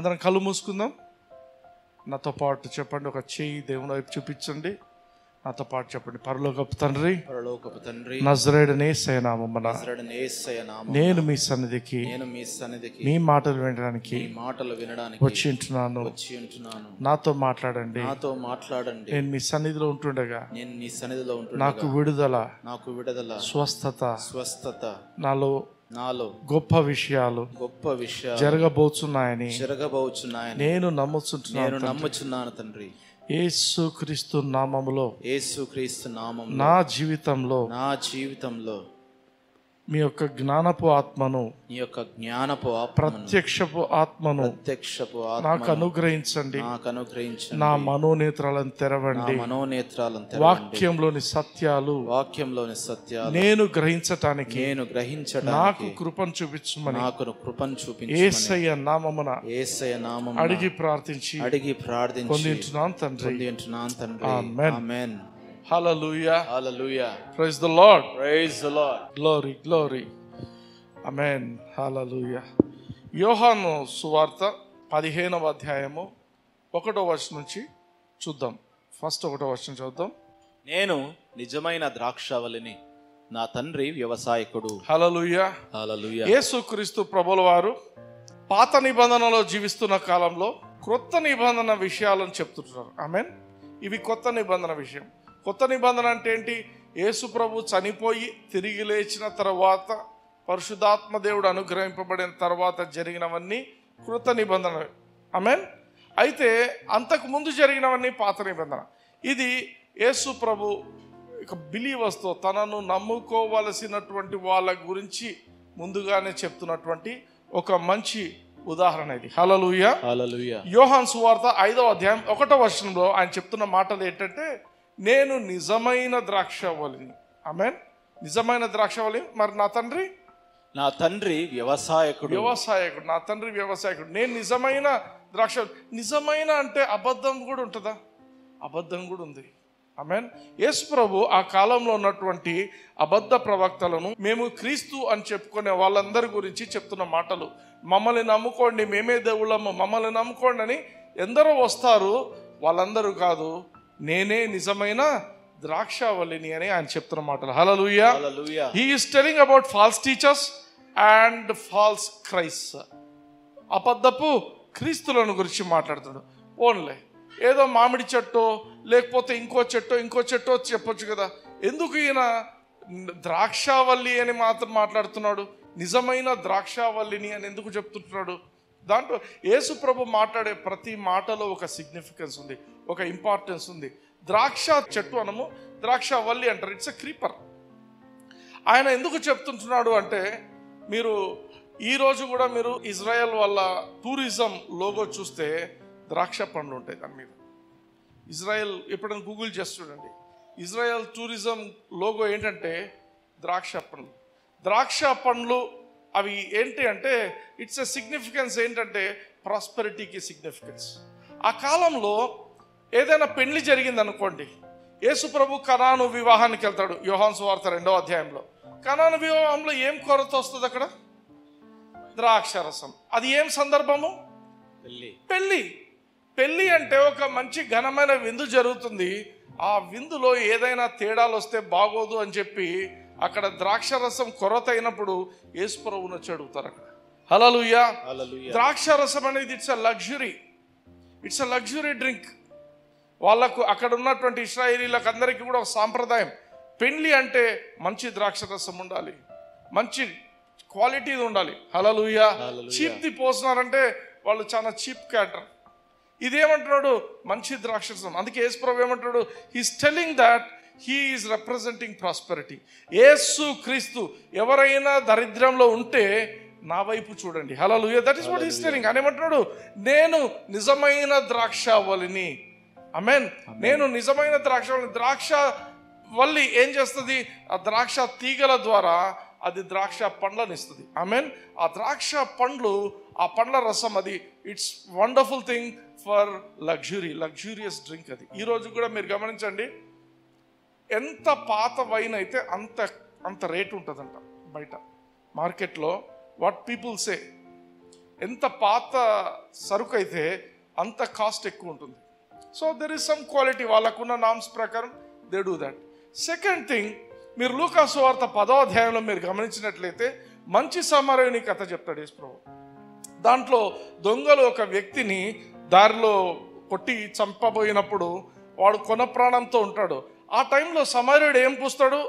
అందరం కళ్ళు మూసుకుందాం. నాతో పాటు చెప్పండి, ఒక చెయ్యి దేవుని వైపు చూపించండి. నాతో పాటు చెప్పండి, పరలోకపు తండ్రి, నజరేయుడైన యేసయ్య నామమున నేను మీ సన్నిధికి మీ మాటలు వినడానికి వచ్చి ఉంటున్నాను. నాతో మాట్లాడండి. నేను మీ సన్నిధిలో ఉంటుండగా నాకు విడుదల, స్వస్థత నాలో గొప్ప విషయాలు జరగబోతున్నాయని నేను నమ్ముచున్నాను తండ్రి. యేసుక్రీస్తు నామములో నా జీవితంలో మీ యొక్క జ్ఞానపు ఆత్మను, ప్రత్యక్షపు ఆత్మను నాకు అనుగ్రహించండి. నా మనోనేత్రాలను తెరవండి. వాక్యంలోని సత్యాలు నేను గ్రహించటానికి నాకు కృపను చూపించమని యేసయ్య నామమున అడిగి ప్రార్థించి పొందింటున్నాను తండ్రి. ఆమేన్. Hallelujah. Hallelujah. Praise the Lord. Praise the Lord. Glory, glory. Amen. Hallelujah. యోహాను సువార్త 15వ అధ్యాయము 1వ వచనం నుంచి చూద్దాం. ఫస్ట్ 1వ వచనం చూద్దాం. నేను నిజమైన ద్రాక్షావళిని, నా తండ్రి వ్యవసాయకుడు. హల్లెలూయా. హల్లెలూయా. యేసుక్రీస్తు ప్రభుల వారు పాత నిబంధనలో జీవిస్తున్న కాలంలో క్రొత్త నిబంధన విషయాలను చెప్తుంటున్నారు. ఆమేన్. ఇవి కొత్త నిబంధన విషయం. కొత్త నిబంధన అంటే ఏంటి? యేసు ప్రభు చనిపోయి తిరిగి లేచిన తర్వాత, పరిశుద్ధాత్మ దేవుడు అనుగ్రహింపబడిన తర్వాత జరిగినవన్నీ కృత నిబంధన. ఆమేన్. అయితే అంతకు ముందు జరిగినవన్నీ పాత నిబంధన. ఇది యేసు ప్రభు బిలీవర్స్తో, తనను నమ్ముకోవలసినటువంటి వాళ్ళ గురించి ముందుగానే చెప్తున్నటువంటి ఒక మంచి ఉదాహరణ ఇది. హల్లెలూయా. హల్లెలూయా. యోహాను సువార్త 5వ అధ్యాయం 1వ వచనంలో ఆయన చెప్తున్న మాటలు ఏంటంటే, నేను నిజమైన ద్రాక్షావళిని. ఆమేన్. నిజమైన ద్రాక్షావళి. మరి నా తండ్రి వ్యవసాయకుడు. నా తండ్రి వ్యవసాయకుడు. నేను నిజమైన ద్రాక్ష. నిజమైన అంటే అబద్ధం కూడా ఉంటుందా? అబద్ధం కూడా ఉంది. ఆమేన్. యేసు ప్రభు ఆ కాలంలో ఉన్నటువంటి అబద్ధ ప్రవక్తలను, మేము క్రీస్తు అని చెప్పుకునే వాళ్ళందరి గురించి చెప్తున్న మాటలు. మమ్మల్ని నమ్ముకోండి, మేమే దేవుళ్ళము, మమ్మల్ని నమ్ముకోండి అని ఎందరో వస్తారు. వాళ్ళందరూ కాదు, నేనే నిజమైన ద్రాక్షావళిని అని ఆయన చెప్తున్న మాటలు. Hallelujah. He is telling about false teachers and false Christ. అబద్ధపు క్రీస్తులను గురించి మాట్లాడుతాడు. ఓన్లే ఏదో మామిడి చెట్టో లేకపోతే ఇంకో చెట్టో చెప్పొచ్చు కదా. ఎందుకు ఈయన ద్రాక్షావల్లి అని మాత్రం మాట్లాడుతున్నాడు? నిజమైన ద్రాక్షావల్లిని అని ఎందుకు చెప్తుంటున్నాడు? దాంట్లో యేసు ప్రభు మాట్లాడే ప్రతి మాటలో ఒక సిగ్నిఫికెన్స్ ఉంది, ఒక ఇంపార్టెన్స్ ఉంది. ద్రాక్ష చెట్టు అనము, ద్రాక్షావల్లి అంటారు. It's a creeper. ఆయన ఎందుకు చెప్తుంటున్నాడు అంటే, మీరు ఈరోజు కూడా మీరు ఇజ్రాయెల్ వాళ్ళ టూరిజం లోగో చూస్తే ద్రాక్ష పండ్లు ఉంటాయి దాని మీద. ఇజ్రాయెల్ ఎప్పుడైనా గూగుల్ చేసి చూడండి. ఇజ్రాయెల్ టూరిజం లోగో ఏంటంటే ద్రాక్ష పండ్లు. ద్రాక్ష పండ్లు అవి ఏంటి అంటే, ఇట్స్ ఎ సిగ్నిఫికెన్స్ ఏంటంటే ప్రాస్పెరిటీకి సిగ్నిఫికెన్స్. ఆ కాలంలో ఏదైనా పెళ్లి జరిగింది అనుకోండి, యేసు ప్రభు కనాను వివాహానికి వెళ్తాడు. యోహాను సువార్త 2వ అధ్యాయంలో కనాను వివాహంలో ఏం కొరత వస్తుంది? అక్కడ ద్రాక్షరసం. అది ఏం సందర్భము? పెళ్లి అంటే ఒక మంచి ఘనమైన విందు జరుగుతుంది. ఆ విందులో ఏదైనా తేడాలు వస్తే బాగోదు అని చెప్పి అక్కడ ద్రాక్షరసం కొరత అయినప్పుడు యేసు ప్రభువును వచ్చి అడుగుతారు అక్కడ. హల్లెలూయా. ద్రాక్షరసం అనేది ఇట్స్ ఎ లగ్జరీ డ్రింక్. వాళ్ళకు అక్కడ ఉన్నటువంటి ఇశ్రాయేలీలకు అందరికీ కూడా ఒక సాంప్రదాయం. పెళ్లి అంటే మంచి ద్రాక్షరసం ఉండాలి, మంచి క్వాలిటీది ఉండాలి. హల్లెలూయా. చీప్ది పోస్తున్నారంటే వాళ్ళు చాలా చీప్ క్యాటర్. ఇదేమంటున్నాడు? మంచి ద్రాక్షరసం. అందుకే యేసు ప్రభు ఏమంటున్నాడు? He's telling that he is representing prosperity. Yesu Kristu ఎవరైనా దరిద్రంలో ఉంటే నా వైపు చూడండి. Hallelujah. That is what he's telling. అని ఏమంటున్నాడు? నేను నిజమైన ద్రాక్షావళిని. ఆమేన్. నేను నిజమైన ద్రాక్షావళిని. ద్రాక్షవల్లి ఏం చేస్తుంది? ఆ ద్రాక్ష తీగల ద్వారా అది ద్రాక్ష పండ్లను ఇస్తుంది. ఆమేన్. ఆ ద్రాక్ష పండ్లు, ఆ పండ్ల రసం, అది it's wonderful thing for luxurious drink. అది ఈరోజు కూడా మీరు గమనించండి, ఎంత పాత వైన్ అయితే అంత రేటు ఉంటుందంట బయట మార్కెట్లో. వాట్ పీపుల్ సే, ఎంత పాత సరుకు అయితే అంత కాస్ట్ ఎక్కువ ఉంటుంది. So there is some quality, వాళ్ళకున్న నామ్స్ ప్రకారం they do that. Second thing, మీరు లూకా సువార్త 10వ అధ్యాయంలో మీరు గమనించినట్లయితే మంచి సమరయుని కథ చెప్తాడు యేసు ప్రభు. దాంట్లో దొంగలు ఒక వ్యక్తిని దారిలో కొట్టి చంపబోయినప్పుడు వాడు కొన ప్రాణంతో ఉంటాడు. ఆ టైంలో సమరయుడు ఏం పూస్తాడు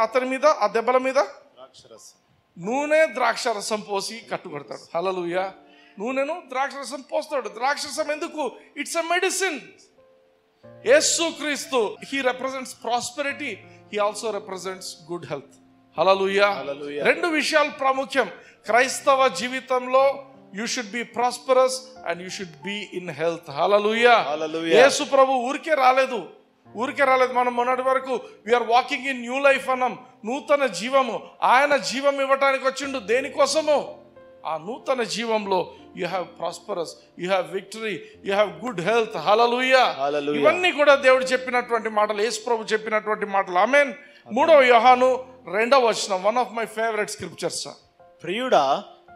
అతని మీద, ఆ దెబ్బల మీద? నూనె ద్రాక్షరసం పోసి కట్టుకడతాడు. హల్లెలూయా. నూనెను ద్రాక్షరసం పోస్తాడు. ద్రాక్షరసం ఎందుకు? It's a medicine. Yesukristu, he represents prosperity, he also represents good health. Hallelujah. రెండు విషయాలు ప్రాముఖ్యం క్రైస్తవ జీవితంలో. You should be prosperous and you should be in health. Hallelujah. Yesu ప్రభు ఊరికే రాలేదు. మనం మొన్నటి వరకు we are walking in new life అన్నాం, నూతన జీవము. ఆయన జీవం ఇవ్వటానికి వచ్చిండు. దేనికోసము? ఆ నూతన జీవంలో you have prosperous, you have victory, you have good health. Hallelujah. ఇవన్నీ కూడా దేవుడు చెప్పినటువంటి మాటలు, యేసు ప్రభు చెప్పినటువంటి మాటలు. ఆమేన్. 3వ యోహాను 2వ వచనం, one of my favourite scriptures. ప్రియుడా,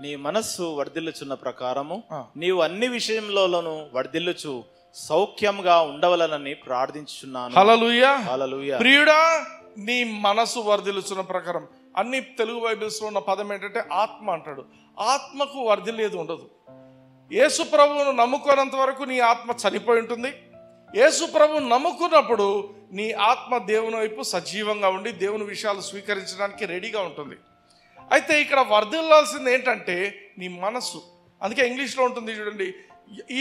నీ మనస్సు వర్ధిల్లుచున్న ప్రకారము నీవు అన్ని విషయంలోనూ వర్ధిల్లుచు సౌఖ్యంగా ఉండవలనని ప్రార్థించుచున్నాను. హల్లెలూయా. హల్లెలూయా. ప్రియుడా, నీ మనసు వర్ధిల్లుచున్న ప్రకారం. అన్ని తెలుగు బైబిల్స్ లో ఉన్న పదం ఏంటంటే ఆత్మ అంటాడు. ఆత్మకు వర్ధిల్లేది ఉండదు. యేసు ప్రభువును నమ్ముకోనంత వరకు నీ ఆత్మ చనిపోయి ఉంటుంది. యేసు ప్రభువును నమ్ముకున్నప్పుడు నీ ఆత్మ దేవుని వైపు సజీవంగా ఉండి దేవుని విషయాలు స్వీకరించడానికి రెడీగా ఉంటుంది. అయితే ఇక్కడ వర్ధిల్లాల్సింది ఏంటంటే నీ మనస్సు. అందుకే ఇంగ్లీష్లో ఉంటుంది చూడండి,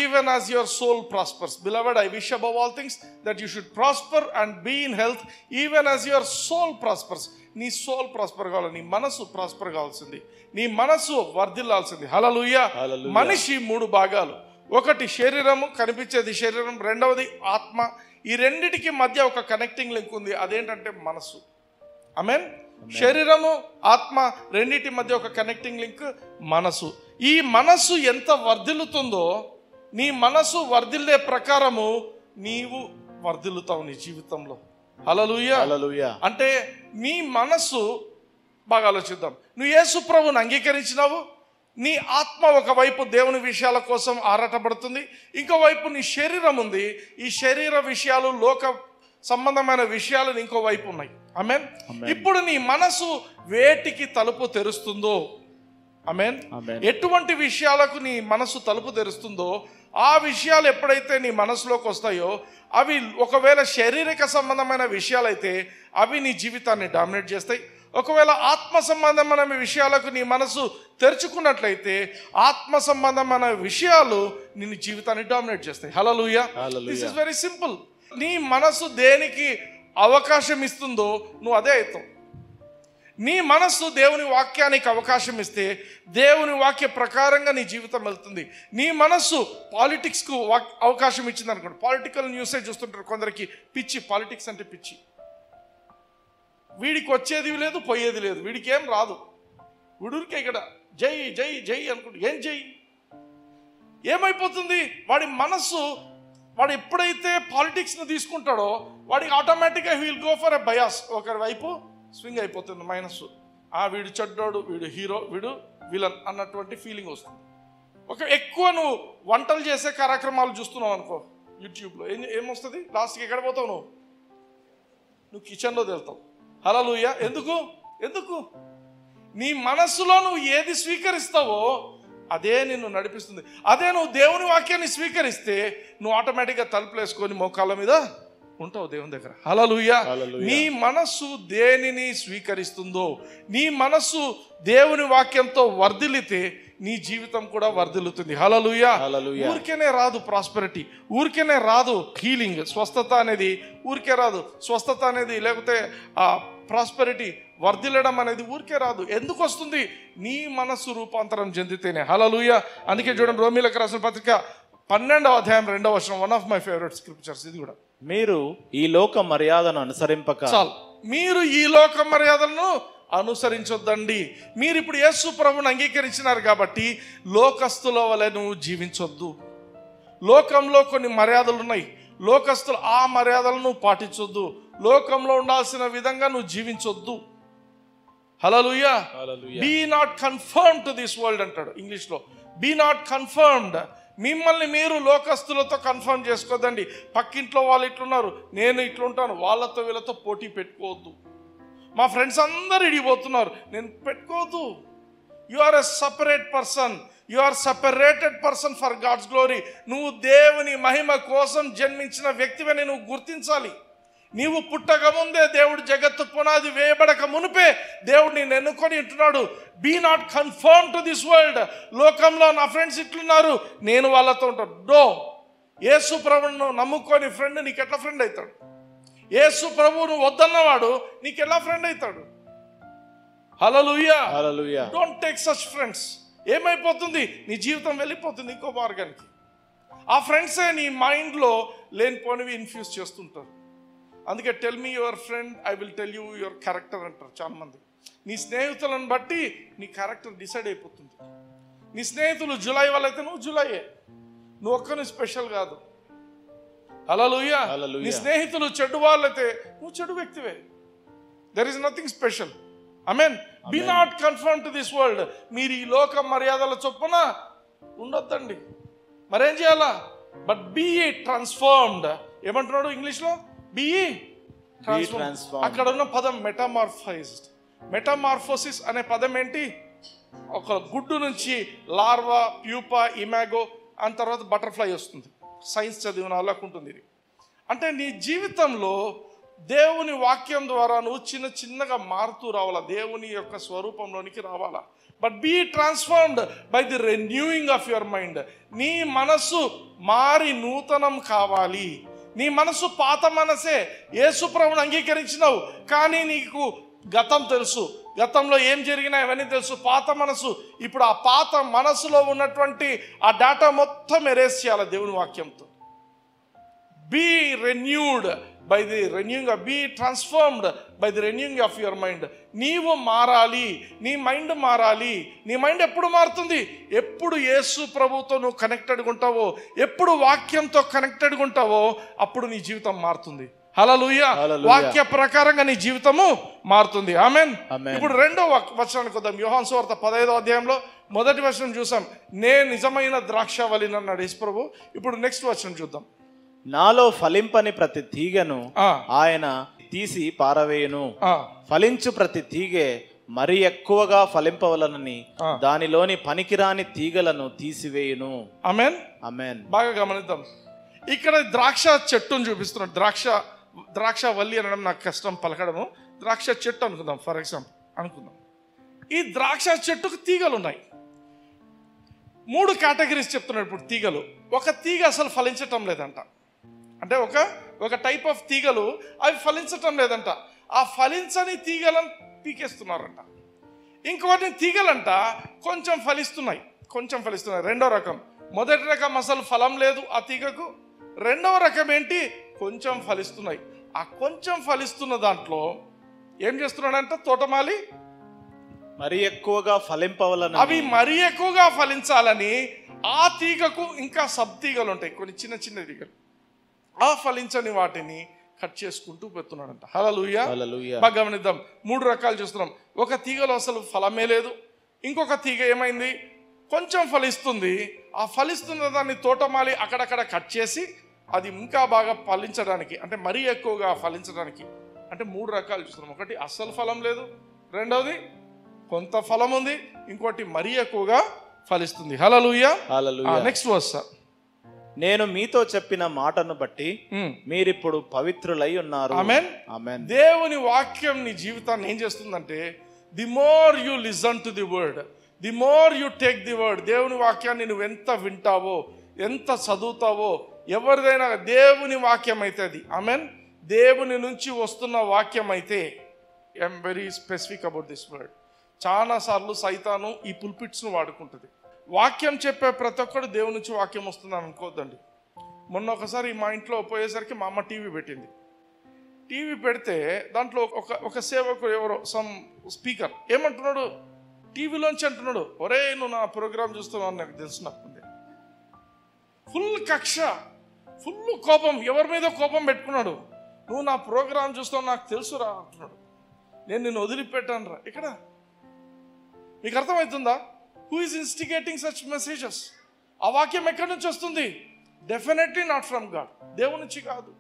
even as your soul prospers. Beloved, I wish above all things that you should prosper and be in health even as your soul prospers. నీ సోల్ ప్రాస్పర్ కావాలి, నీ మనసు ప్రాస్పర్ కావాల్సింది, నీ మనసు వర్ధిల్లాల్సింది. హల్లెలూయా. మనిషి 3 భాగాలు. ఒకటి శరీరము, కనిపించేది శరీరం. రెండవది ఆత్మ. ఈ రెండిటికి మధ్య ఒక కనెక్టింగ్ లింక్ ఉంది, అదేంటంటే మనసు. ఆమేన్. శరీరము, ఆత్మ రెండింటి మధ్య ఒక కనెక్టింగ్ లింక్ మనసు. ఈ మనసు ఎంత వర్ధిల్లుతుందో, నీ మనసు వర్ధిల్లే ప్రకారము నీవు వర్ధిల్లుతావు నీ జీవితంలో. హల్లెలూయా. హల్లెలూయా. అంటే నీ మనసు, బాగా ఆలోచిద్దాం, నువ్వు యేసు ప్రభువుని అంగీకరించినావు, నీ ఆత్మ ఒకవైపు దేవుని విషయాల కోసం ఆరాటపడుతుంది, ఇంకోవైపు నీ శరీరం ఉంది. ఈ శరీర విషయాలు, లోక సంబంధమైన విషయాలు ఇంకో వైపు ఉన్నాయి. ఆమేన్. ఇప్పుడు నీ మనసు వేటికి తలుపు తెరుస్తుందో, ఆమేన్, ఎటువంటి విషయాలకు నీ మనసు తలుపు తెరుస్తుందో ఆ విషయాలు ఎప్పుడైతే నీ మనసులోకి వస్తాయో, అవి ఒకవేళ శారీరక సంబంధమైన విషయాలైతే అవి నీ జీవితాన్ని డామినేట్ చేస్తాయి. ఒకవేళ ఆత్మ సంబంధమైన విషయాలకు నీ మనసు తెరుచుకున్నట్లయితే ఆత్మ సంబంధమైన విషయాలు నీ జీవితాన్ని డామినేట్ చేస్తాయి. Hallelujah. This is very simple. నీ మనసు దేనికి అవకాశం ఇస్తుందో నువ్వు అదే అవుతావు. నీ మనస్సు దేవుని వాక్యానికి అవకాశం ఇస్తే దేవుని వాక్య ప్రకారంగా నీ జీవితం వెళ్తుంది. నీ మనస్సు పాలిటిక్స్కు అవకాశం ఇచ్చింది అనుకోండి, పొలిటికల్ న్యూసే చూస్తుంటారు కొందరికి, పిచ్చి, పాలిటిక్స్ అంటే పిచ్చి. వీడికి వచ్చేది లేదు, పోయేది లేదు, వీడికి ఏం రాదు, వీడికే ఇక్కడ జై జై జై అనుకుంటు. ఏం జై? ఏమైపోతుంది? వాడి మనస్సు, వాడు ఎప్పుడైతే పాలిటిక్స్ని తీసుకుంటాడో వాడికి ఆటోమేటిక్గా he will go for a bias, ఒకరి వైపు స్వింగ్ అయిపోతుంది మనస్సు. వీడు చెడ్డోడు, వీడు హీరో, వీడు విలన్ అన్నటువంటి ఫీలింగ్ వస్తుంది. ఎక్కువ నువ్వు వంటలు చేసే కార్యక్రమాలు చూస్తున్నావు అనుకో యూట్యూబ్లో, ఏమొస్తుంది? లాస్ట్కి ఎక్కడ పోతావు? నువ్వు కిచెన్లో వెళ్తావు. హల్లెలూయా. ఎందుకు? నీ మనస్సులో నువ్వు ఏది స్వీకరిస్తావో అదే నిన్ను నడిపిస్తుంది. అదే నువ్వు దేవుని వాక్యాన్ని స్వీకరిస్తే నువ్వు ఆటోమేటిక్గా తలుపులు వేసుకొని మోకాళ్ళ మీద ఉంటావు దేవుని దగ్గర. హల్లెలూయా. నీ మనస్సు దేనిని స్వీకరిస్తుందో, నీ మనస్సు దేవుని వాక్యంతో వర్ధిల్లితే నీ జీవితం కూడా వర్ధిల్లుతుంది. హల్లెలూయా. ఊరికేనే రాదు ప్రాస్పెరిటీ, ఊరికేనే రాదు హీలింగ్, స్వస్థత అనేది ఊరికే రాదు. స్వస్థత అనేది లేకపోతే ప్రాస్పెరిటీ, వర్ధిల్లడం అనేది ఊరికే రాదు. ఎందుకు వస్తుంది? నీ మనస్సు రూపాంతరం చెందితేనే. హల్లెలూయా. అందుకే చూడండి, రోమీయులకు రాసిన పత్రిక 12వ అధ్యాయం 2వ వచనం, one of my favourite scriptures. ఇది కూడా, మీరు ఈ లోక మర్యాదను అనుసరింపక. చాలు, మీరు ఈ లోక మర్యాదలను అనుసరించొద్దండి. మీరు ఇప్పుడు యేసు ప్రభువుని అంగీకరించినారు కాబట్టి లోకస్తుల వలె నువ్వు జీవించొద్దు. లోకంలో కొన్ని మర్యాదలు ఉన్నాయి, లోకస్తులు ఆ మర్యాదలను పాటించొద్దు. లోకంలో ఉండాల్సిన విధంగా నువ్వు జీవించొద్దు. Hallelujah. Be not confirm to this world అంటాడు ఇంగ్లీష్లో. Be not confirmed. మిమ్మల్ని మీరు లోకస్తులతో కన్ఫర్మ్ చేసుకోదండి. పక్కింట్లో వాళ్ళు ఇట్లున్నారు, నేను ఇట్లుంటాను, వాళ్ళతో వీళ్ళతో పోటీ పెట్టుకోవద్దు. మా ఫ్రెండ్స్ అందరు ఇడిగిపోతున్నారు, నేను పెట్టుకోవద్దు. You are a separate person, you are separated person for God's glory. నువ్వు దేవుని మహిమ కోసం జన్మించిన వ్యక్తివని నువ్వు గుర్తించాలి. నీవు పుట్టక ముందే దేవుడు జగత్తు పునాది వేయబడక మునిపే దేవుడు నేను ఎన్నుకొని ఉంటున్నాడు. Be not confirm to this world. లోకంలో నా ఫ్రెండ్స్ ఇట్లున్నారు, నేను వాళ్ళతో ఉంటాను. డో. యేసు ప్రభువును నమ్ముకొని ఫ్రెండ్ నీకు ఎట్లా ఫ్రెండ్ అవుతాడు? యేసు ప్రభువును వద్దన్నవాడు నీకు ఎలా ఫ్రెండ్ అవుతాడు? Hallelujah. Hallelujah. Don't take such friends. ఏమైపోతుంది? నీ జీవితం వెళ్ళిపోతుంది ఇంకో మార్గానికి. ఆ ఫ్రెండ్సే నీ మైండ్లో లేనిపోనివి ఇన్ఫ్యూజ్ చేస్తుంటారు. అందుకే tell me your friend, I will tell you your character అంటారు చాలా మంది. నీ స్నేహితులను బట్టి నీ క్యారెక్టర్ డిసైడ్ అయిపోతుంది. నీ స్నేహితులు జులై వాళ్ళైతే నువ్వు జులైయే, నువ్వు ఒక్కని స్పెషల్ కాదు. హల్లెలూయా. నీ స్నేహితులు చెడు వాళ్ళైతే నువ్వు చెడు వ్యక్తివే. There is nothing special. Amen. Be not confirm to this world. మీరు ఈ లోక మర్యాదల చొప్పున ఉండొద్దండి. మరేం చేయాలా? But be transformed. ఏమంటున్నాడు ఇంగ్లీష్లో? Be transform. అక్కడ ఉన్న పదం మెటామార్ఫైజ్డ్. మెటామార్ఫోసిస్ అనే పదం ఏంటి? ఒక గుడ్డు నుంచి లార్వా, ప్యూపా, ఇమాగో, ఆ తర్వాత బటర్ఫ్లై వస్తుంది. సైన్స్ చదివిన వాళ్ళకు ఉంటుంది ఇది. అంటే నీ జీవితంలో దేవుని వాక్యం ద్వారా నువ్వు చిన్న చిన్నగా మారుతూ రావాలా, దేవుని యొక్క స్వరూపంలోనికి రావాలా. But be transformed by the renewing of your mind. నీ మనసు మారి నూతనం కావాలి. నీ మనసు పాత మనసే. యేసు ప్రభువుని అంగీకరించినావు, కానీ నీకు గతం తెలుసు, గతంలో ఏం జరిగినా ఇవన్నీ తెలుసు. పాత మనసు. ఇప్పుడు ఆ పాత మనసులో ఉన్నటువంటి ఆ డేటా మొత్తం ఎరేస్ చేయాలి దేవుని వాక్యంతో. Be renewed by the renewing, be transformed by the renewing of your mind. నీవు మారాలి, నీ మైండ్ మారాలి. నీ మైండ్ ఎప్పుడు మారుతుంది? ఎప్పుడు యేసు ప్రభువుతో నువ్వు కనెక్టెడ్గా ఉంటావో, ఎప్పుడు వాక్యంతో కనెక్టెడ్గా ఉంటావో అప్పుడు నీ జీవితం మారుతుంది. హల్లెలూయా. వాక్య ప్రకారంగా నీ జీవితము మారుతుంది. ఆమేన్. ఇప్పుడు రెండో వచనానికి వద్దాం. యోహాను సువార్త 15వ అధ్యాయంలో మొదటి వచనం చూసాం, నేను నిజమైన ద్రాక్షావళిని అన్నాడు యేసు ప్రభు. ఇప్పుడు నెక్స్ట్ వచనం చూద్దాం. నాలో ఫలింపని ప్రతి తీగను ఆయన తీసి పారవేయును, ఫలించు ప్రతి తీగె మరి ఎక్కువగా ఫలింపవలనని దానిలోని పనికిరాని తీగలను తీసివేయును. ఆమేన్. ఆమేన్. బాగా గమనిద్దాం. ఇక్కడ ద్రాక్ష చెట్టును చూపిస్తున్నాడు. ద్రాక్ష వల్లి అనడం నాకు కష్టం పలకడము. ద్రాక్ష చెట్టు అనుకుందాం, ఫర్ ఎగ్జాంపుల్ అనుకుందాం. ఈ ద్రాక్ష చెట్టుకు తీగలు ఉన్నాయి. 3 కేటగిరీస్ చెప్తున్నాడు ఇప్పుడు తీగలు. ఒక తీగ అసలు ఫలించటం లేదంట. అంటే ఒక టైప్ ఆఫ్ తీగలు అవి ఫలించటం లేదంట. ఆ ఫలించని తీగలను పీకేస్తున్నారంట. ఇంకోటి తీగలంట కొంచెం ఫలిస్తున్నాయి. రెండో రకం. మొదటి రకం అసలు ఫలం లేదు ఆ తీగకు. రెండవ రకం ఏంటి? కొంచెం ఫలిస్తున్నాయి. ఆ కొంచెం ఫలిస్తున్న దాంట్లో ఏం చేస్తున్నాడంట? తోటమాలి మరి ఎక్కువగా ఫలింపవలని, అవి మరీ ఎక్కువగా ఫలించాలని ఆ తీగకు ఇంకా సబ్ తీగలు ఉంటాయి, కొన్ని చిన్న చిన్న తీగలు. ఆ ఫలించని వాటిని కట్ చేసుకుంటూ పెడుతున్నాడంట. హల్లెలూయా. బాగా గమనిద్దాం. 3 రకాలు చూస్తున్నాం. ఒక తీగలో అసలు ఫలమే లేదు. ఇంకొక తీగ ఏమైంది? కొంచెం ఫలిస్తుంది. ఆ ఫలిస్తున్న దాన్ని తోటమాలి అక్కడక్కడ కట్ చేసి అది ఇంకా బాగా ఫలించడానికి, అంటే మరీ ఎక్కువగా ఫలించడానికి, అంటే 3 రకాలు చూస్తున్నాం. ఒకటి అస్సలు ఫలం లేదు, రెండవది కొంత ఫలం ఉంది, ఇంకోటి మరీ ఎక్కువగా ఫలిస్తుంది. హల్లెలూయా. Next verse. నేను మీతో చెప్పిన మాటను బట్టి మీరిప్పుడు పవిత్రులై ఉన్నారు. ఆమేన్. ఆమేన్. దేవుని వాక్యం నీ జీవితాన్ని ఏం చేస్తుందంటే, the more you listen to the word, the more you take the word. దేవుని వాక్యాన్ని నువ్వు ఎంత వింటావో, ఎంత చదువుతావో, ఎవరిదైనా దేవుని వాక్యం అయితే అది, ఆమేన్, దేవుని నుంచి వస్తున్న వాక్యం అయితే, I'm very specific about this word. చాలా సార్లు సైతాను ఈ పుల్పిట్స్ను వాడుకుంటుంది. వాక్యం చెప్పే ప్రతి ఒక్కడు దేవుని నుంచి వాక్యం వస్తుందని అనుకోవద్దండి. మొన్న ఒకసారి మా ఇంట్లో పోయేసరికి మా అమ్మ టీవీ పెట్టింది. టీవీ పెడితే దాంట్లో ఒక సేవకుడు ఎవరో సమ్ స్పీకర్ ఏమంటున్నాడు, టీవీలోంచి అంటున్నాడు, ఒరే నువ్వు నా ప్రోగ్రామ్ చూస్తున్నావు నాకు తెలిసినప్పుడు. ఫుల్ కక్ష, ఫుల్ కోపం, ఎవరి మీద కోపం పెట్టుకున్నాడు. నువ్వు నా ప్రోగ్రామ్ చూస్తావు నాకు తెలుసురా అంటున్నాడు. నేను నిన్ను వదిలిపెట్టాను రా. ఇక్కడ మీకు అర్థమవుతుందా? Who is instigating such messages? ఆ వాక్యం ఎక్కడి నుంచి వస్తుంది? డెఫినెట్లీ నాట్ ఫ్రమ్ గాడ్, దేవుని నుంచి కాదు.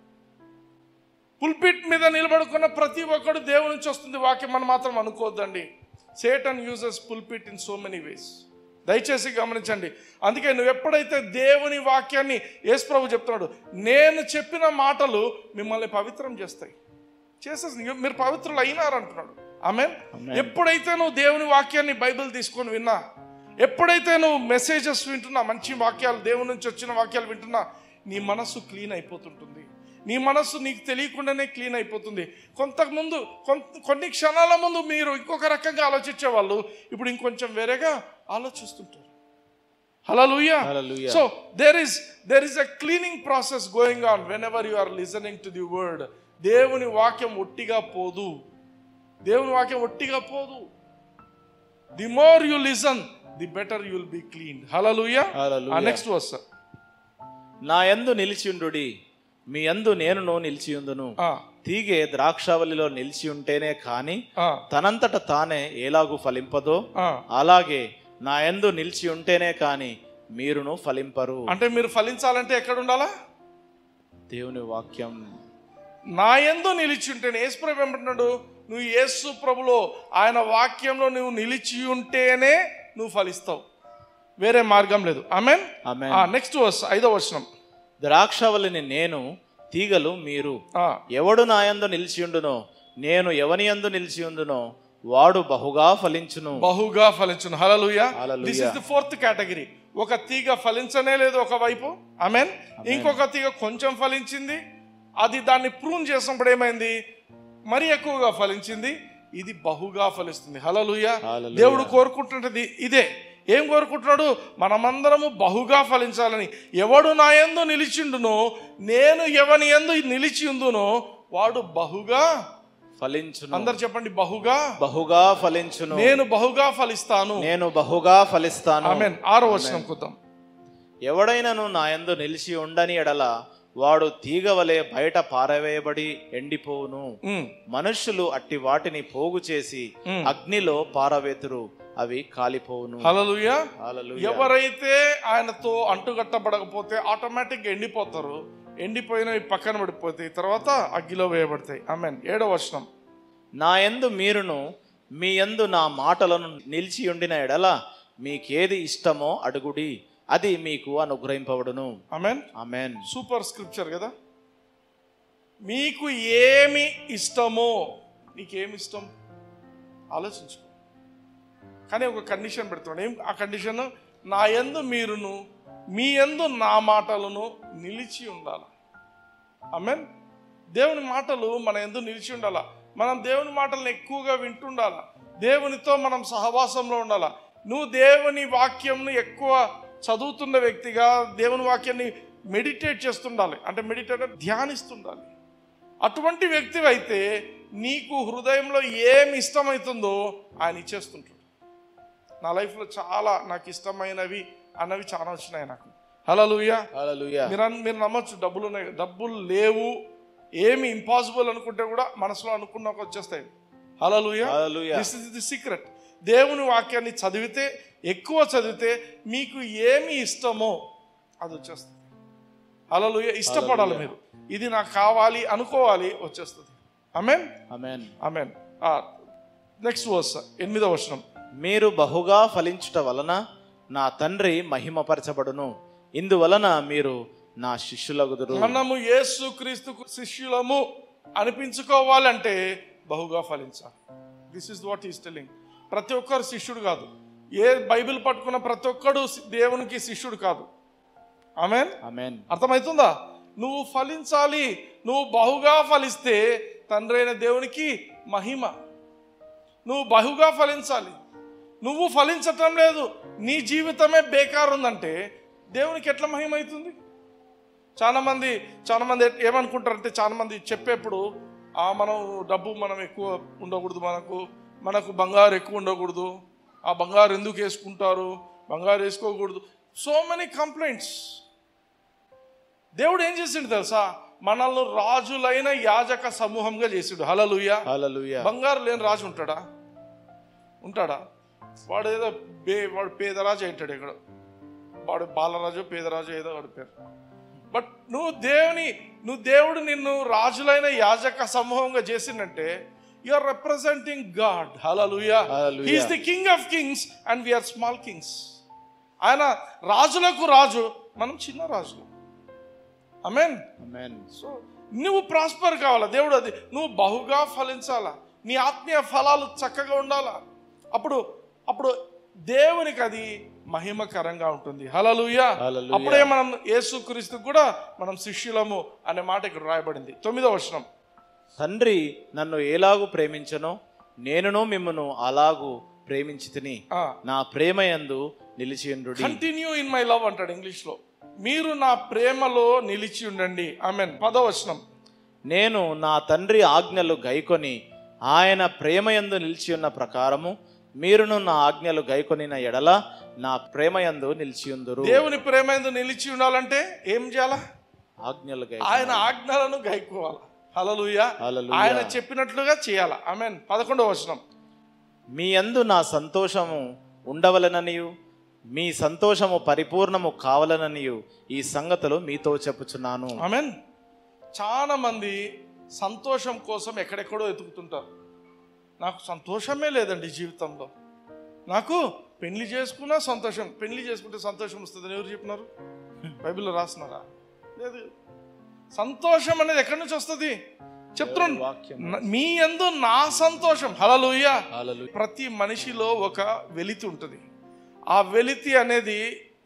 పుల్పిట్ మీద నిలబడుకున్న ప్రతి ఒక్కడు దేవుని నుంచి వస్తుంది వాక్యం అని మాత్రం అనుకోవద్దండి. Satan uses pulpit in so many ways. దయచేసి గమనించండి. అందుకే నువ్వు ఎప్పుడైతే దేవుని వాక్యాన్ని, యేసు ప్రభు చెప్తున్నాడు, నేను చెప్పిన మాటలు మిమ్మల్ని పవిత్రం చేస్తాయి, చేసేసి మీరు పవిత్రులు అయినారు అంటున్నాడు. ఆమేన్. ఎప్పుడైతే నువ్వు దేవుని వాక్యాన్ని, బైబిల్ తీసుకొని విన్నా, ఎప్పుడైతే నువ్వు మెసేజెస్ వింటున్నా, మంచి వాక్యాలు, దేవుని నుంచి వచ్చిన వాక్యాలు వింటున్నా, నీ మనస్సు క్లీన్ అయిపోతుంటుంది. నీ మనస్సు నీకు తెలియకుండానే క్లీన్ అయిపోతుంది. కొన్ని క్షణాల ముందు మీరు ఇంకొక రకంగా ఆలోచించే వాళ్ళు ఇప్పుడు ఇంకొంచెం వేరేగా ఆలోచిస్తుంటారు. Hallelujah. So there is a cleaning process going on whenever you are listening to the word. దేవుని వాక్యం ఒట్టిగా పోదు. దేవుని వాక్యం ఒట్టిగా పోదు. The more you listen, the better you will be cleaned. Hallelujah. Next verse. నా యందు నిలిచియుండుడి, మీ యందు నేనును నిలిచియుందును. తీగె ద్రాక్షావల్లిలో నిలిచి ఉంటేనే కాని తనంతట తానే ఎలాగూ ఫలింపదో, అలాగే నా యందు నిలిచి ఉంటేనే కాని మీరును ఫలింపరు. అంటే మీరు ఫలించాలంటే ఎక్కడ ఉండాలా? దేవుని వాక్యం. నా యందు నిలిచి ఉంటేనే. యేసు ప్రభు ఏమంటున్నాడు? నువ్వు యేసు ప్రభులో, ఆయన వాక్యంలో నువ్వు నిలిచి ఉంటేనే నువ్వు ఫలిస్తావు, వేరే మార్గం లేదు. ఆమేన్. నెక్స్ట్ వర్స్, 5వ వచనం. ద్రాక్షవల్లిని నేను, తీగలు మీరు. ఎవడు నా యందు నిలిచియుండునో, నేను ఎవని యందు నిలిచియుందునో వాడు బహుగా ఫలించును. బహుగా ఫలించును. Hallelujah. This is the 4th category. ఒక తీగ ఫలించనే లేదు ఒకవైపు. ఆమేన్. ఇంకొక తీగ కొంచెం ఫలించింది, అది దాన్ని ప్రూన్ చేసినప్పుడు ఏమైంది? మరి ఎక్కువగా ఫలించింది. ఇది బహుగా ఫలిస్తుంది. హల్లెలూయా. దేవుడు కోరుకుంటున్నది ఇదే. ఏం కోరుకుంటున్నాడు? మనమందరము బహుగా ఫలించాలని. ఎవడు నా యందు నిలిచిండునో, నేను ఎవని యందు నిలిచి ఉందునో వాడు బహుగా ఫలించును. అందరు చెప్పండి, బహుగా. బహుగా ఫలించును. నేను బహుగా ఫలిస్తాను. నేను బహుగా ఫలిస్తాను. ఆమేన్. 6వ వచనం చూద్దాం. ఎవడైనను నా యందు నిలిచి ఉండని ఎడల వాడు తీగ వలె బయట పారవేయబడి ఎండిపోవును. మనుష్యులు అట్టి వాటిని పోగు చేసి అగ్నిలో పారవేతురు, అవి కాలిపోవును. హల్లెలూయా. ఎవరైతే ఆయనతో అంటుగట్టబడకపోతే ఆటోమేటిక్ గా ఎండిపోతారు. ఎండిపోయినవి పక్కన పడిపోతాయి, తర్వాత అగ్గిలో వేయబడతాయి. ఆమేన్. 7వ వచనం. నా యందు మీరును మీ యందు నా మాటలను నిలిచి ఉండిన ఎడల మీకేది ఇష్టమో అడుగుడి, అది మీకు అనుగ్రహింపబడును. ఆమేన్. ఆమేన్. సూపర్ స్క్రిప్చర్ కదా. మీకు ఏమి ఇష్టమో, నీకేమి ఇష్టం ఆలోచించుకో. కానీ ఒక కండిషన్ పెడుతున్నాడు. ఏం ఆ కండిషన్? నా యందు మీరును మీ యందు నా మాటలను నిలిచి ఉండాలి. ఆమేన్. దేవుని మాటలు మన యందు నిలిచి ఉండాలా. మనం దేవుని మాటలను ఎక్కువగా వింటుండాలా. దేవునితో మనం సహవాసంలో ఉండాలా. నువ్వు దేవుని వాక్యంను ఎక్కువ చదువుతున్న వ్యక్తిగా దేవుని వాక్యాన్ని మెడిటేట్ చేస్తుండాలి. అంటే మెడిటేట్ ధ్యానిస్తుండాలి. అటువంటి వ్యక్తి అయితే నీకు హృదయంలో ఏమి ఇష్టమవుతుందో ఆయన ఇచ్చేస్తుంటాడు. నా లైఫ్లో చాలా నాకు ఇష్టమైనవి అన్నవి చాలా వచ్చినాయి నాకు. హల్లెలూయా. మీరు నమ్మొచ్చు, డబ్బులు లేవు, ఏమి ఇంపాసిబుల్ అనుకుంటే కూడా మనసులో అనుకున్నాక వచ్చేస్తాయి. Hallelujah. This is the secret. దేవుని వాక్యాన్ని చదివితే, ఎక్కువ చదివితే మీకు ఏమి ఇష్టమో అది వచ్చేస్తుంది. హల్లెలూయా. ఇష్టపడాలి మీరు. ఇది నాకు కావాలి అనుకోవాలి, వచ్చేస్తుంది. ఆమేన్. ఆమేన్. ఆమేన్. నెక్స్ట్ వర్స్, 8వ వచనం. మీరు బహుగా ఫలించుట వలన నా తండ్రి మహిమపరచబడును, ఇందువలన మీరు నా శిష్యులగుదురు. మనము యేసుక్రీస్తుకు శిష్యులము అనిపించుకోవాలంటే బహుగా ఫలించాలి. This is what is telling. ప్రతి ఒక్కరు శిష్యుడు కాదు. ఏ బైబిల్ పట్టుకున్న ప్రతి ఒక్కడు దేవునికి శిష్యుడు కాదు. ఆమేన్. ఆమేన్. అర్థమవుతుందా? నువ్వు ఫలించాలి. నువ్వు బహుగా ఫలిస్తే తండ్రి అయిన దేవునికి మహిమ. నువ్వు బహుగా ఫలించాలి. నువ్వు ఫలించటం లేదు, నీ జీవితమే బేకారు ఉందంటే దేవునికి ఎట్లా మహిమ అవుతుంది? చాలా మంది ఏమనుకుంటారంటే, చాలా మంది చెప్పేప్పుడు మనం డబ్బు మనం ఎక్కువ ఉండకూడదు, మనకు బంగారు ఎక్కువ ఉండకూడదు, ఆ బంగారు ఎందుకు వేసుకుంటారు, బంగారు వేసుకోకూడదు, సో మెనీ కంప్లైంట్స్. దేవుడు ఏం చేసిండు తెలుసా? మనల్ని రాజులైన యాజక సమూహంగా చేసిండు. హల్లెలూయా. హల్లెలూయా. బంగారు లేని రాజు ఉంటాడా? వాడు ఏదో వాడు పేదరాజు అంటాడు ఇక్కడ, వాడు బాలరాజు పేదరాజు ఏదో వాడి పేరు. బట్ నువ్వు దేవుడు నిన్ను రాజులైన యాజక సమూహంగా చేసిందంటే యు ఆర్ రిప్రజెంటింగ్ గాడ్. హల్లెలూయా. He is the king of kings and we are small kings. ఆయన రాజులకు రాజు, మనం చిన్న రాజులు. ఆమేన్. సో నువ్వు ప్రాస్పర్ కావాలా, దేవుడు అది నువ్వు బహుగా ఫలించాలా, నీ ఆత్మీయ ఫలాలు చక్కగా ఉండాలా. అప్పుడు దేవునికి అది మహిమకరంగా ఉంటుంది. హల్లెలూయా. అప్పుడే మనం యేసుక్రీస్తు కూడా మనం శిష్యులము అనే మాట ఇక్కడ రాయబడింది. 9వ వచనం, తండ్రి నన్ను ఎలాగూ ప్రేమించనో నేనును మిమ్మును అలాగూ ప్రేమించితిని, నా ప్రేమ యందు నిలిచియుండుడి. కంటిన్యూ ఇన్ మై లవ్ అంటాడు ఇంగ్లీష్ లో. మీరు నా ప్రేమలో నిలిచి ఉండండి. ఆమేన్. 10వ వచనం, నేను నా తండ్రి ఆజ్ఞలు గైకొని ఆయన ప్రేమ యందు నిలిచి ఉన్న ప్రకారము మీరును నా ఆజ్ఞలు గైకొనిన ఎడల నా ప్రేమ యందు నిలిచియుందురు. దేవుని ప్రేమ యందు నిలిచి ఉండాలంటే ఏం చేయాలా? ఆజ్ఞలు ఆయన ఆజ్ఞలను గైకోవాలా. హల్లెలూయా. ఆయన చెప్పినట్లుగా చేయాలా. ఆమేన్. 11వ వచనం, మీ యందు నా సంతోషము ఉండవలననియు మీ సంతోషము పరిపూర్ణము కావాలననియు ఈ సంగతులు మీతో చెప్పుచున్నాను. ఆమేన్. చాలా మంది సంతోషం కోసం ఎక్కడెక్కడో ఎతుకుతుంటారు. నాకు సంతోషమే లేదండి జీవితంలో, నాకు పెళ్లి చేసుకున్నా సంతోషం, పెళ్లి చేసుకుంటే సంతోషం వస్తుందని ఎవరు చెప్పినారు? బైబిల్లో రాస్తున్నారా? లేదు. సంతోషం అనేది ఎక్కడి నుంచి వస్తుంది చెప్తున్నాను. మీ యందు నా సంతోషం. హల్లెలూయా. ప్రతి మనిషిలో ఒక వెలితి ఉంటుంది. ఆ వెలితి అనేది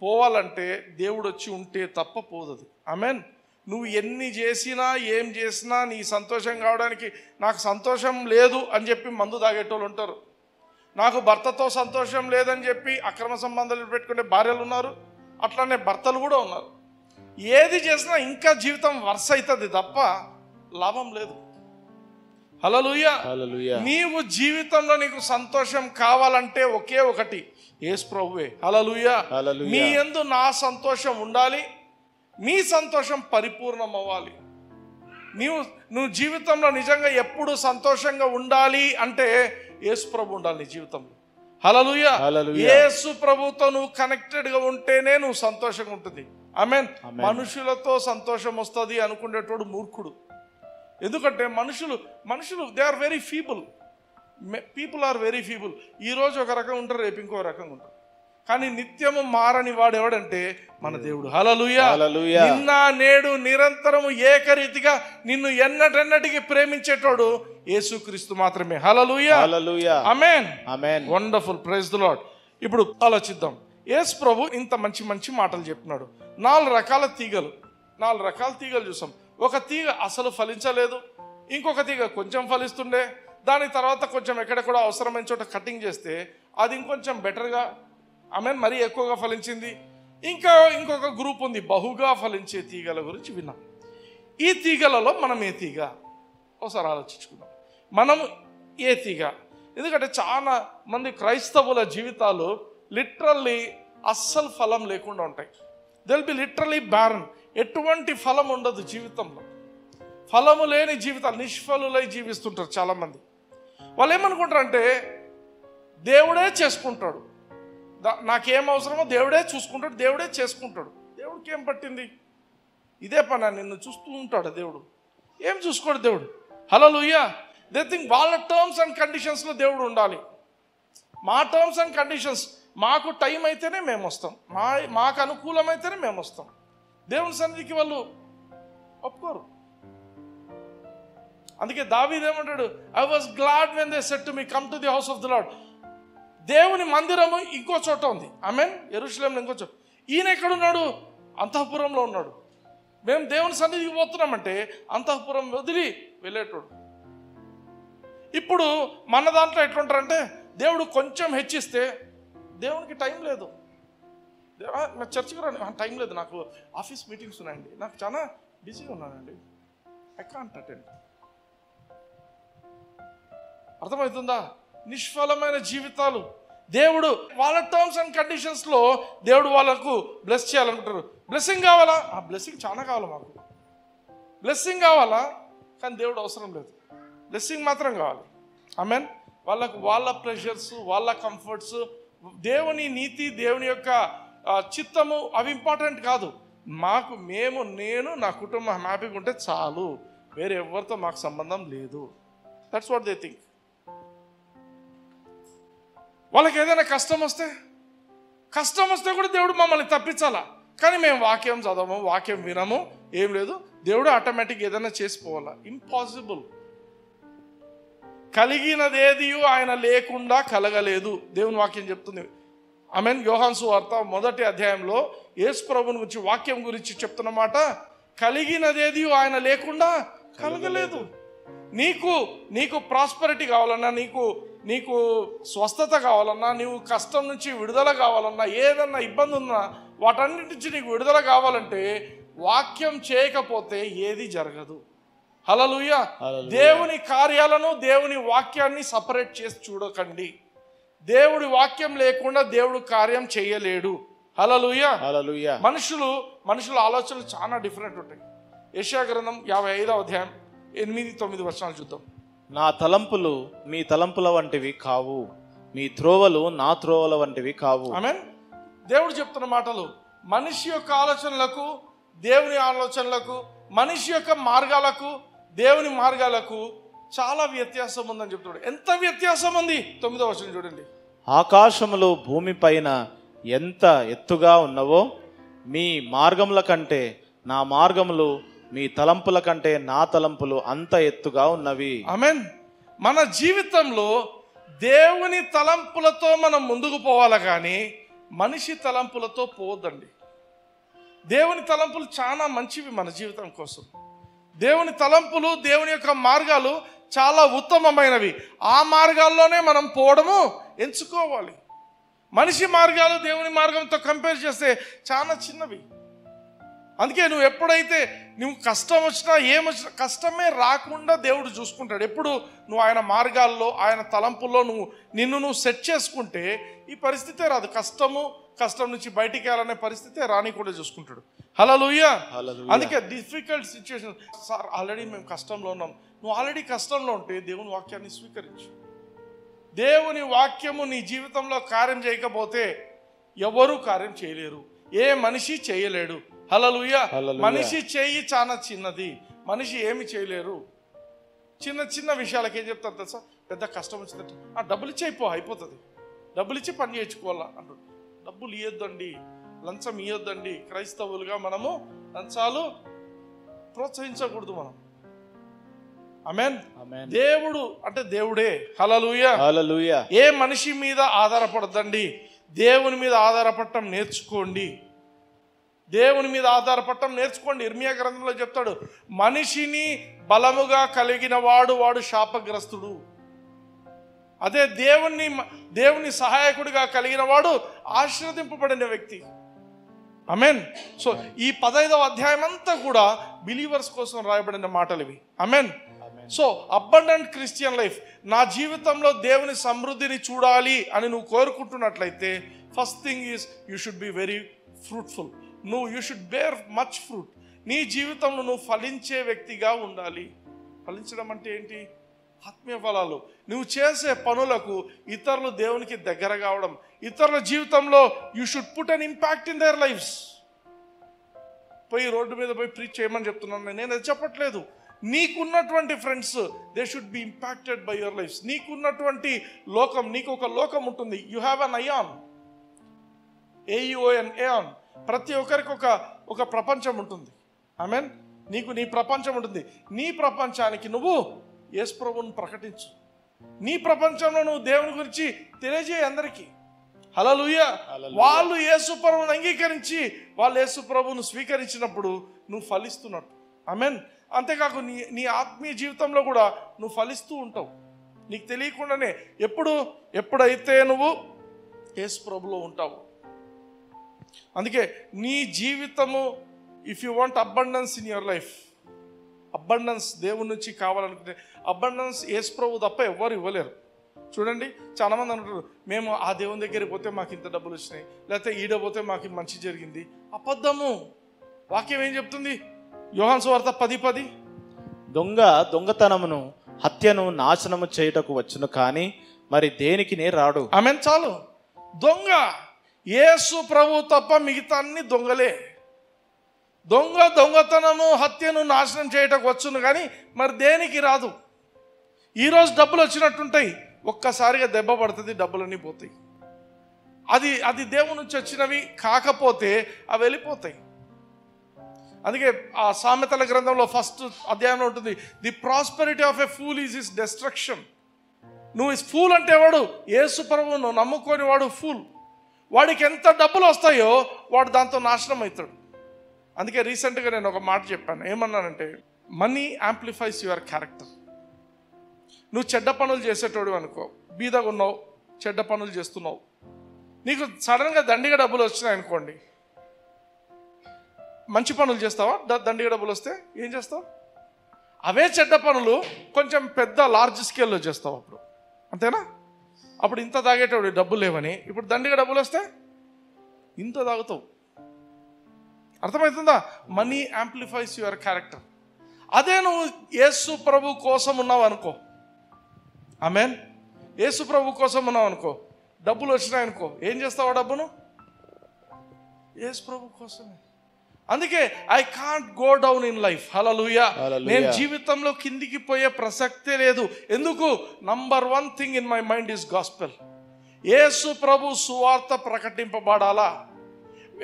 పోవాలంటే దేవుడు వచ్చి ఉంటే తప్ప పోదది. ఆమేన్. నువ్వు ఎన్ని చేసినా ఏం చేసినా నీ సంతోషం కావడానికి, నాకు సంతోషం లేదు అని చెప్పి మందు తాగేటోళ్ళు ఉంటారు, నాకు భర్తతో సంతోషం లేదని చెప్పి అక్రమ సంబంధాలు పెట్టుకునే భార్యలు ఉన్నారు, అట్లానే భర్తలు కూడా ఉన్నారు. ఏది చేసినా ఇంకా జీవితం వరుస అవుతుంది తప్ప లాభం లేదు. హల్లెలూయా. నీవు జీవితంలో నీకు సంతోషం కావాలంటే ఒకే ఒకటి, యేసు ప్రభువే. హల్లెలూయా. మీ యందు నా సంతోషం ఉండాలి, నీ సంతోషం పరిపూర్ణం అవ్వాలి. నువ్వు జీవితంలో నిజంగా ఎప్పుడు సంతోషంగా ఉండాలి అంటే యేసు ప్రభు ఉండాలి నీ జీవితంలో. హల్లెలూయా. యేసు ప్రభుతో నువ్వు కనెక్టెడ్గా ఉంటేనే నువ్వు సంతోషంగా ఉంటుంది. ఆమేన్. మనుషులతో సంతోషం వస్తుంది అనుకునేటోడు మూర్ఖుడు. ఎందుకంటే మనుషులు they are very feeble. People are very feeble. ఈరోజు ఒక రకంగా ఉంటారు, రేపు ఇంకో రకంగా ఉంటారు. కానీ నిత్యము మారని వాడు ఎవడంటే మన దేవుడు. హల్లెలూయా. నిన్న నేడు నిరంతరము ఏకరీతిగా నిన్ను ఎన్నటెన్నటికి ప్రేమించేటోడు యేసుక్రీస్తు మాత్రమే. హల్లెలూయా. ఆమేన్. ఆమేన్. వండర్ఫుల్. Praise the Lord. ఇప్పుడు ఆలోచిద్దాం. యేసు ప్రభు ఇంత మంచి మంచి మాటలు చెప్తున్నాడు. 4 రకాల తీగలు చూసాం. ఒక తీగ అసలు ఫలించలేదు, ఇంకొక తీగ కొంచెం ఫలిస్తుండే, దాని తర్వాత కొంచెం ఎక్కడెక్కడ అవసరమైన చోట కటింగ్ చేస్తే అది ఇంకొంచెం బెటర్గా, ఆమేన్, మరీ ఎక్కువగా ఫలించింది. ఇంకొక గ్రూప్ ఉంది, బహుగా ఫలించే తీగల గురించి విన్నాం. ఈ తీగలలో మనం ఏ తీగ? ఒకసారి ఆలోచించుకుందాం. మనం ఏ తీగ? ఎందుకంటే చాలా మంది క్రైస్తవుల జీవితాలు లిటరల్లీ అస్సలు ఫలం లేకుండా ఉంటాయి. They will be literally barren. ఎటువంటి ఫలం ఉండదు జీవితంలో. ఫలము లేని జీవితాలు, నిష్ఫలులై జీవిస్తుంటారు చాలామంది. వాళ్ళు ఏమనుకుంటారంటే దేవుడే చేసుకుంటాడు, నాకేం అవసరమో దేవుడే చూసుకుంటాడు, దేవుడే చేసుకుంటాడు. దేవుడికి ఏం పట్టింది? ఇదే పని నిన్ను చూస్తూ ఉంటాడు దేవుడు. ఏం చూసుకోడు దేవుడు. హల్లెలూయా. దే థింక్ వాళ్ళ టర్మ్స్ అండ్ కండిషన్స్లో దేవుడు ఉండాలి. మా టర్మ్స్ అండ్ కండిషన్స్, మాకు టైం అయితేనే మేము వస్తాం, మాకు అనుకూలమైతేనే మేము వస్తాం. దేవుని సన్నిధికి వాళ్ళు ఒప్పుకోరు. అందుకే దావీదు ఏమంటాడు, I was glad when they said to me come to the house of the lord. దేవుని మందిరము ఇంకో చోట ఉంది, ఆమేన్, యెరూషలేంలో ఇంకో చోట. ఈయన ఎక్కడున్నాడు? అంతఃపురంలో ఉన్నాడు. మేము దేవుని సన్నిధికి పోతున్నామంటే అంతఃపురం వదిలి వెళ్ళేటోడు. ఇప్పుడు మన దాంట్లో ఎట్లుంటారంటే దేవుడు కొంచెం హెచ్చిస్తే దేవునికి టైం లేదు, చర్చికి రా, టైం లేదు, నాకు ఆఫీస్ మీటింగ్స్ ఉన్నాయండి, నాకు చాలా బిజీగా ఉన్నానండి, ఐ కాంట్ అటెండ్. అర్థమవుతుందా? నిష్ఫలమైన జీవితాలు. దేవుడు వాళ్ళ టర్మ్స్ అండ్ కండిషన్స్లో దేవుడు వాళ్ళకు బ్లెస్ చేయాలనుకుంటారు. బ్లెస్సింగ్ కావాలా? ఆ బ్లెస్సింగ్ చాలా కావాలి, మాకు బ్లెస్సింగ్ కావాలా, కానీ దేవుడు అవసరం లేదు, బ్లెస్సింగ్ మాత్రం కావాలి. ఆమేన్. వాళ్ళకు వాళ్ళ ప్రెషర్స్, వాళ్ళ కంఫర్ట్స్, దేవుని నీతి, దేవుని యొక్క చిత్తము అవి ఇంపార్టెంట్ కాదు. నేను నా కుటుంబం హ్యాపీగా ఉంటే చాలు, వేరే ఎవరితో మాకు సంబంధం లేదు. That's what they think. వాళ్ళకి ఏదైనా కష్టం వస్తే కూడా దేవుడు మమ్మల్ని తప్పించాలా, కానీ మేము వాక్యం చదవము, వాక్యం వినము, ఏం లేదు, దేవుడు ఆటోమేటిక్ ఏదైనా చేసిపోవాలా. ఇంపాసిబుల్. కలిగినదేది ఆయన లేకుండా కలగలేదు, దేవుని వాక్యం చెప్తుంది. ఆమేన్. యోహాను సువార్త 1వ అధ్యాయంలో యేసు ప్రభువుని గురించి, వాక్యం గురించి చెప్తున్నమాట, కలిగినదేది ఆయన లేకుండా కలగలేదు. నీకు ప్రాస్పరిటీ కావాలన్నా, నీకు స్వస్థత కావాలన్నా, నీవు కష్టం నుంచి విడుదల కావాలన్నా, ఏదన్నా ఇబ్బంది ఉన్నా వాటన్నిటి నుంచి నీకు విడుదల కావాలంటే వాక్యం చేయకపోతే ఏది జరగదు. హల్లెలూయా. దేవుని కార్యాలను, దేవుని వాక్యాన్ని సపరేట్ చేసి చూడకండి. దేవుడి వాక్యం లేకుండా దేవుడు కార్యం చేయలేడు. హల్లెలూయా. హల్లెలూయా. మనుషుల ఆలోచనలు చాలా డిఫరెంట్ ఉంటాయి. యెషయా గ్రంథం 55వ అధ్యాయం 8-9 వచనాలు చూద్దాం. నా తలంపులు మీ తలంపుల వంటివి కావు, మీ త్రోవలు నా త్రోవల వంటివి కావు. ఆమేన్. దేవుడు చెప్తున్న మాటలు, మనిషి యొక్క ఆలోచనలకు, దేవుని ఆలోచనలకు, మనిషి యొక్క మార్గాలకు, దేవుని మార్గాలకు చాలా వ్యత్యాసం ఉందని చెప్తున్నాడు. ఎంత వ్యత్యాసం ఉంది? 9వ వచనం చూడండి. ఆకాశములు భూమి పైన ఎంత ఎత్తుగా ఉన్నవో మీ మార్గముల కంటే నా మార్గములు, మీ తలంపుల కంటే నా తలంపులు అంత ఎత్తుగా ఉన్నవి. ఆమేన్. మన జీవితంలో దేవుని తలంపులతో మనం ముందుకు పోవాలి, కానీ మనిషి తలంపులతో పోవద్దండి. దేవుని తలంపులు చాలా మంచివి మన జీవితం కోసం. దేవుని తలంపులు, దేవుని యొక్క మార్గాలు చాలా ఉత్తమమైనవి. ఆ మార్గాల్లోనే మనం పోవడము ఎంచుకోవాలి. మనిషి మార్గాలు దేవుని మార్గంతో కంపేర్ చేస్తే చాలా చిన్నవి. అందుకే నువ్వు కష్టం వచ్చినా ఏమొచ్చినా, కష్టమే రాకుండా దేవుడు చూసుకుంటాడు. ఎప్పుడు నువ్వు ఆయన మార్గాల్లో, ఆయన తలంపుల్లో నిన్ను సెట్ చేసుకుంటే ఈ పరిస్థితే రాదు. కష్టం నుంచి బయటికి వెళ్ళాలనే పరిస్థితే రాని కూడా చూసుకుంటాడు. హల్లెలూయా. అందుకే డిఫికల్ట్ సిచ్యువేషన్, సార్ ఆల్రెడీ మేము కష్టంలో ఉన్నాం. నువ్వు ఆల్రెడీ కష్టంలో ఉంటే దేవుని వాక్యాన్ని స్వీకరించు. దేవుని వాక్యము నీ జీవితంలో కార్యం చేయకపోతే ఎవరు కార్యం చేయలేరు, ఏ మనిషి చేయలేడు. హల్లెలూయా. మనిషి చేయి చాలా చిన్నది, మనిషి ఏమి చేయలేరు. చిన్న విషయాలకి ఏం చెప్తారు తెలుసా? పెద్ద కష్టం వచ్చిందంటే డబ్బులు ఇచ్చి అయిపోతుంది, డబ్బులు ఇచ్చి పని చేయించుకోవాలా అంటారు. డబ్బులు ఇవ్వద్దండి, లంచం ఇవ్వద్దండి. క్రైస్తవులుగా మనము లంచాలు ప్రోత్సహించకూడదు. మనం ఆమేన్. దేవుడు అంటే దేవుడే. హల్లెలూయా. హల్లెలూయా. ఏ మనిషి మీద ఆధారపడద్దండి, దేవుని మీద ఆధారపడటం నేర్చుకోండి. దేవుని మీద ఆధారపడటం నేర్చుకోండి. ఇర్మియా గ్రంథంలో చెప్తాడు, మనిషిని బలముగా కలిగిన వాడు శాపగ్రస్తుడు. అదే దేవుని సహాయకుడిగా కలిగిన వాడు ఆశీర్వదింపబడిన వ్యక్తి. ఆమేన్. సో ఈ 15వ అధ్యాయం అంతా కూడా బిలీవర్స్ కోసం రాయబడిన మాటలు ఇవి. Amen. So abundant Christian life, నా జీవితంలో దేవుని సమృద్ధిని చూడాలి అని నువ్వు కోరుకుంటున్నట్లయితే, first thing is you should be very fruitful. You should bear much fruit. నీ జీవితంలో నువ్వు ఫలించే వ్యక్తిగా ఉండాలి. ఫలించడం అంటే ఏంటి? ఆత్మీయ ఫలాలు. నువ్వు చేసే పనులకు ఇతరులు దేవునికి దగ్గర కావడం, ఇతరుల జీవితంలో you should put an impact in their lifes. రోడ్డు మీద పోయి ప్రీచ్ చేయమని చెప్తున్నాను నేను, అది చెప్పట్లేదు. నీకున్నటువంటి friends, they should be impacted by your lifes. నీకున్నటువంటి లోకం, నీకు ఒక లోకం ఉంటుంది. You have an ion, AUON. ప్రతి ఒక్కరికి ఒక ప్రపంచం ఉంటుంది. ఆమేన్. నీ ప్రపంచం ఉంటుంది. నీ ప్రపంచానికి నువ్వు యేసు ప్రభువును ప్రకటించు. నీ ప్రపంచంలో నువ్వు దేవుని గురించి తెలియజేయ అందరికీ. హల్లెలూయా. వాళ్ళు యేసు ప్రభువును అంగీకరించి, వాళ్ళు యేసు ప్రభువును స్వీకరించినప్పుడు నువ్వు ఫలిస్తున్నట్టు. ఆమేన్. అంతేకాకు నీ ఆత్మీయ జీవితంలో కూడా నువ్వు ఫలిస్తూ ఉంటావు, నీకు తెలియకుండానే. ఎప్పుడైతే నువ్వు యేసు ప్రభువులో ఉంటావు. అందుకే నీ జీవితము, if you want abundance in your life, abundance దేవుని నుంచి కావాలనుకుంటే, అబండెన్స్ యేసు ప్రభువు తప్ప ఎవ్వరు ఇవ్వలేరు. చూడండి, చాలా మంది అంటారు, మేము ఆ దేవుని దగ్గరికి పోతే మాకు ఇంత డబ్బులు వచ్చినాయి, లేకపోతే ఈడ పోతే మాకు మంచి జరిగింది. అబద్ధము. వాక్యం ఏం చెప్తుంది? యోహాను సువార్త 10:10, దొంగతనమును హత్యను నాశనము చేయుటకు వచ్చును, కానీ మరి దేనికి రాడు. ఆమేన్. చాలు. దొంగ యేసు ప్రభు తప్ప మిగతా అన్ని దొంగలే. దొంగతనము హత్యను నాశనం చేయటకు వచ్చును కానీ మరి దేనికి రాదు. ఈరోజు డబ్బులు వచ్చినట్టుంటాయి, ఒక్కసారిగా దెబ్బ పడుతుంది, డబ్బులన్నీ పోతాయి. అది దేవుని నుంచి వచ్చినవి కాకపోతే అవి వెళ్ళిపోతాయి. అందుకే ఆ సామెతల గ్రంథంలో ఫస్ట్ అధ్యాయంలో ఉంటుంది, the prosperity of a fool is his destruction. నువ్వు ఫూల్ అంటే వాడు యేసు ప్రభువును నమ్ముకొని వాడు ఫూల్. వాడికి ఎంత డబ్బులు వస్తాయో వాడు దాంతో నాశనం అవుతాడు. అందుకే రీసెంట్గా నేను ఒక మాట చెప్పాను. ఏమన్నానంటే, మనీ యాంప్లిఫైస్ యువర్ క్యారెక్టర్. నువ్వు చెడ్డ పనులు చేసేటోడు అనుకో, బీదగా ఉన్నావు, చెడ్డ పనులు చేస్తున్నావు, నీకు సడన్గా దండిగా డబ్బులు వచ్చినాయి అనుకోండి, మంచి పనులు చేస్తావా? దండిగా డబ్బులు వస్తే ఏం చేస్తావు? అవే చెడ్డ పనులు కొంచెం పెద్ద లార్జ్ స్కేల్లో చేస్తావు అప్పుడు, అంతేనా? అప్పుడు ఇంత తాగేటోడు డబ్బులు లేవని, ఇప్పుడు దండిగా డబ్బులు వస్తే ఇంత తాగుతావు. అర్థమవుతుందా? Money amplifies your character. అదే నువ్వు యేసు ప్రభు కోసం ఉన్నావు అనుకో, ఆమేన్, యేసు ప్రభు కోసం ఉన్నావు అనుకో, డబ్బులు వచ్చినాయనుకో, ఏం చేస్తావు ఆ డబ్బును? యేసు ప్రభు కోసమే. అందుకే I can't go down in life. Hallelujah. నేను జీవితంలో కిందికి పోయే ప్రసక్తే లేదు. ఎందుకు? Number 1 thing in my mind is gospel. Yesu ప్రభు సువార్త ప్రకటింపబడాలా.